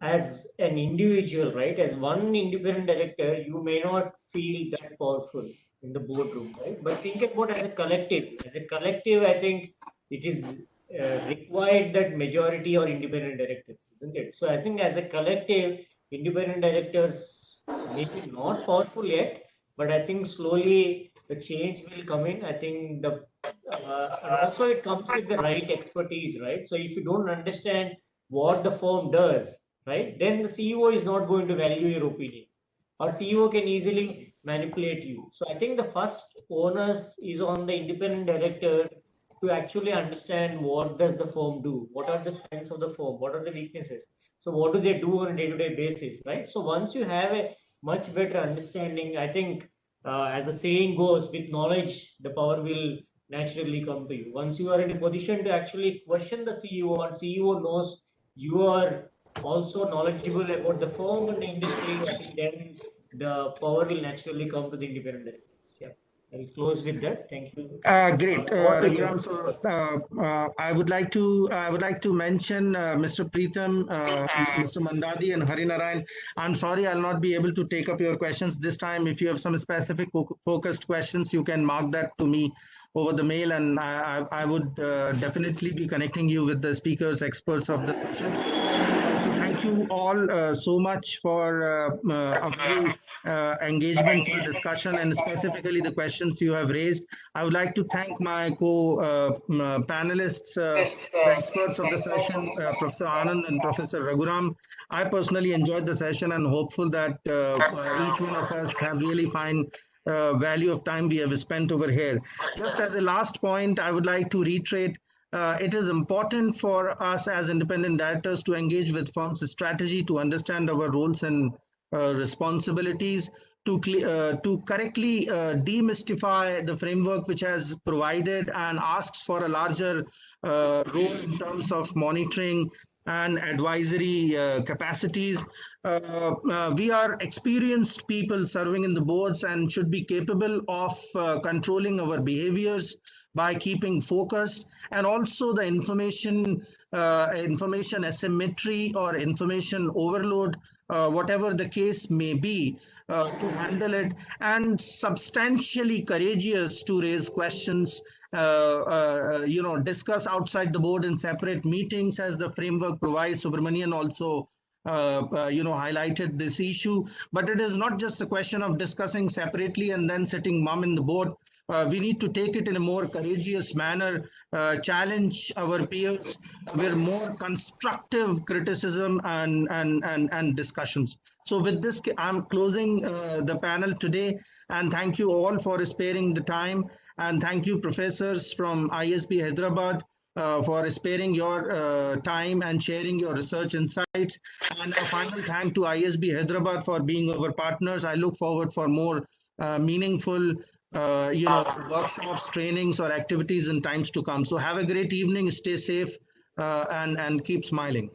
as an individual, right, as one independent director, you may not feel that powerful in the boardroom, right? But think about as a collective. As a collective, I think it is required that majority or independent directors, isn't it? So I think as a collective, independent directors maybe not powerful yet, but I think slowly the change will come in. I think and also it comes with the right expertise, right? So if you don't understand what the firm does, right, then the CEO is not going to value your opinion, or CEO can easily manipulate you. So I think the first onus is on the independent director to actually understand what does the firm do, what are the strengths of the firm, what are the weaknesses. So what do they do on a day-to-day basis, right? So once you have a much better understanding, I think as the saying goes, with knowledge, the power will naturally come to you. Once you are in a position to actually question the CEO, and CEO knows you are also knowledgeable about the firm and the industry, I think then the power will naturally come to the independent directors. Yeah, I'll close with that. Thank you. Great, Raghuram. So I would like to mention Mr. Preetham, Mr. Mandadi, and Harinarayan. I'm sorry, I'll not be able to take up your questions this time. If you have some specific focused questions, you can mark that to me over the mail, and I would definitely be connecting you with the speakers, experts of the session. So thank thank you all so much for a very engagement discussion and specifically the questions you have raised. I would like to thank my co-panelists, the experts of the session, Professor Anand and Professor Raghuram. I personally enjoyed the session and hopeful that each one of us have really find value of time we have spent over here. Just as a last point, I would like to reiterate it is important for us as independent directors to engage with firms' strategy to understand our roles and responsibilities, to correctly demystify the framework which has provided and asks for a larger role in terms of monitoring and advisory capacities. We are experienced people serving in the boards and should be capable of controlling our behaviors by keeping focused, and also the information asymmetry or information overload, whatever the case may be, to handle it, and substantially courageous to raise questions, discuss outside the board in separate meetings as the framework provides. Subramanian also highlighted this issue, but it is not just a question of discussing separately and then sitting mum in the board. We need to take it in a more courageous manner, challenge our peers with more constructive criticism and discussions. So with this, I'm closing the panel today, and thank you all for sparing the time, and thank you professors from ISB Hyderabad for sparing your time and sharing your research insights. And a final thank to ISB Hyderabad for being our partners. I look forward for more meaningful workshops, trainings, or activities in times to come. So have a great evening, stay safe, and keep smiling.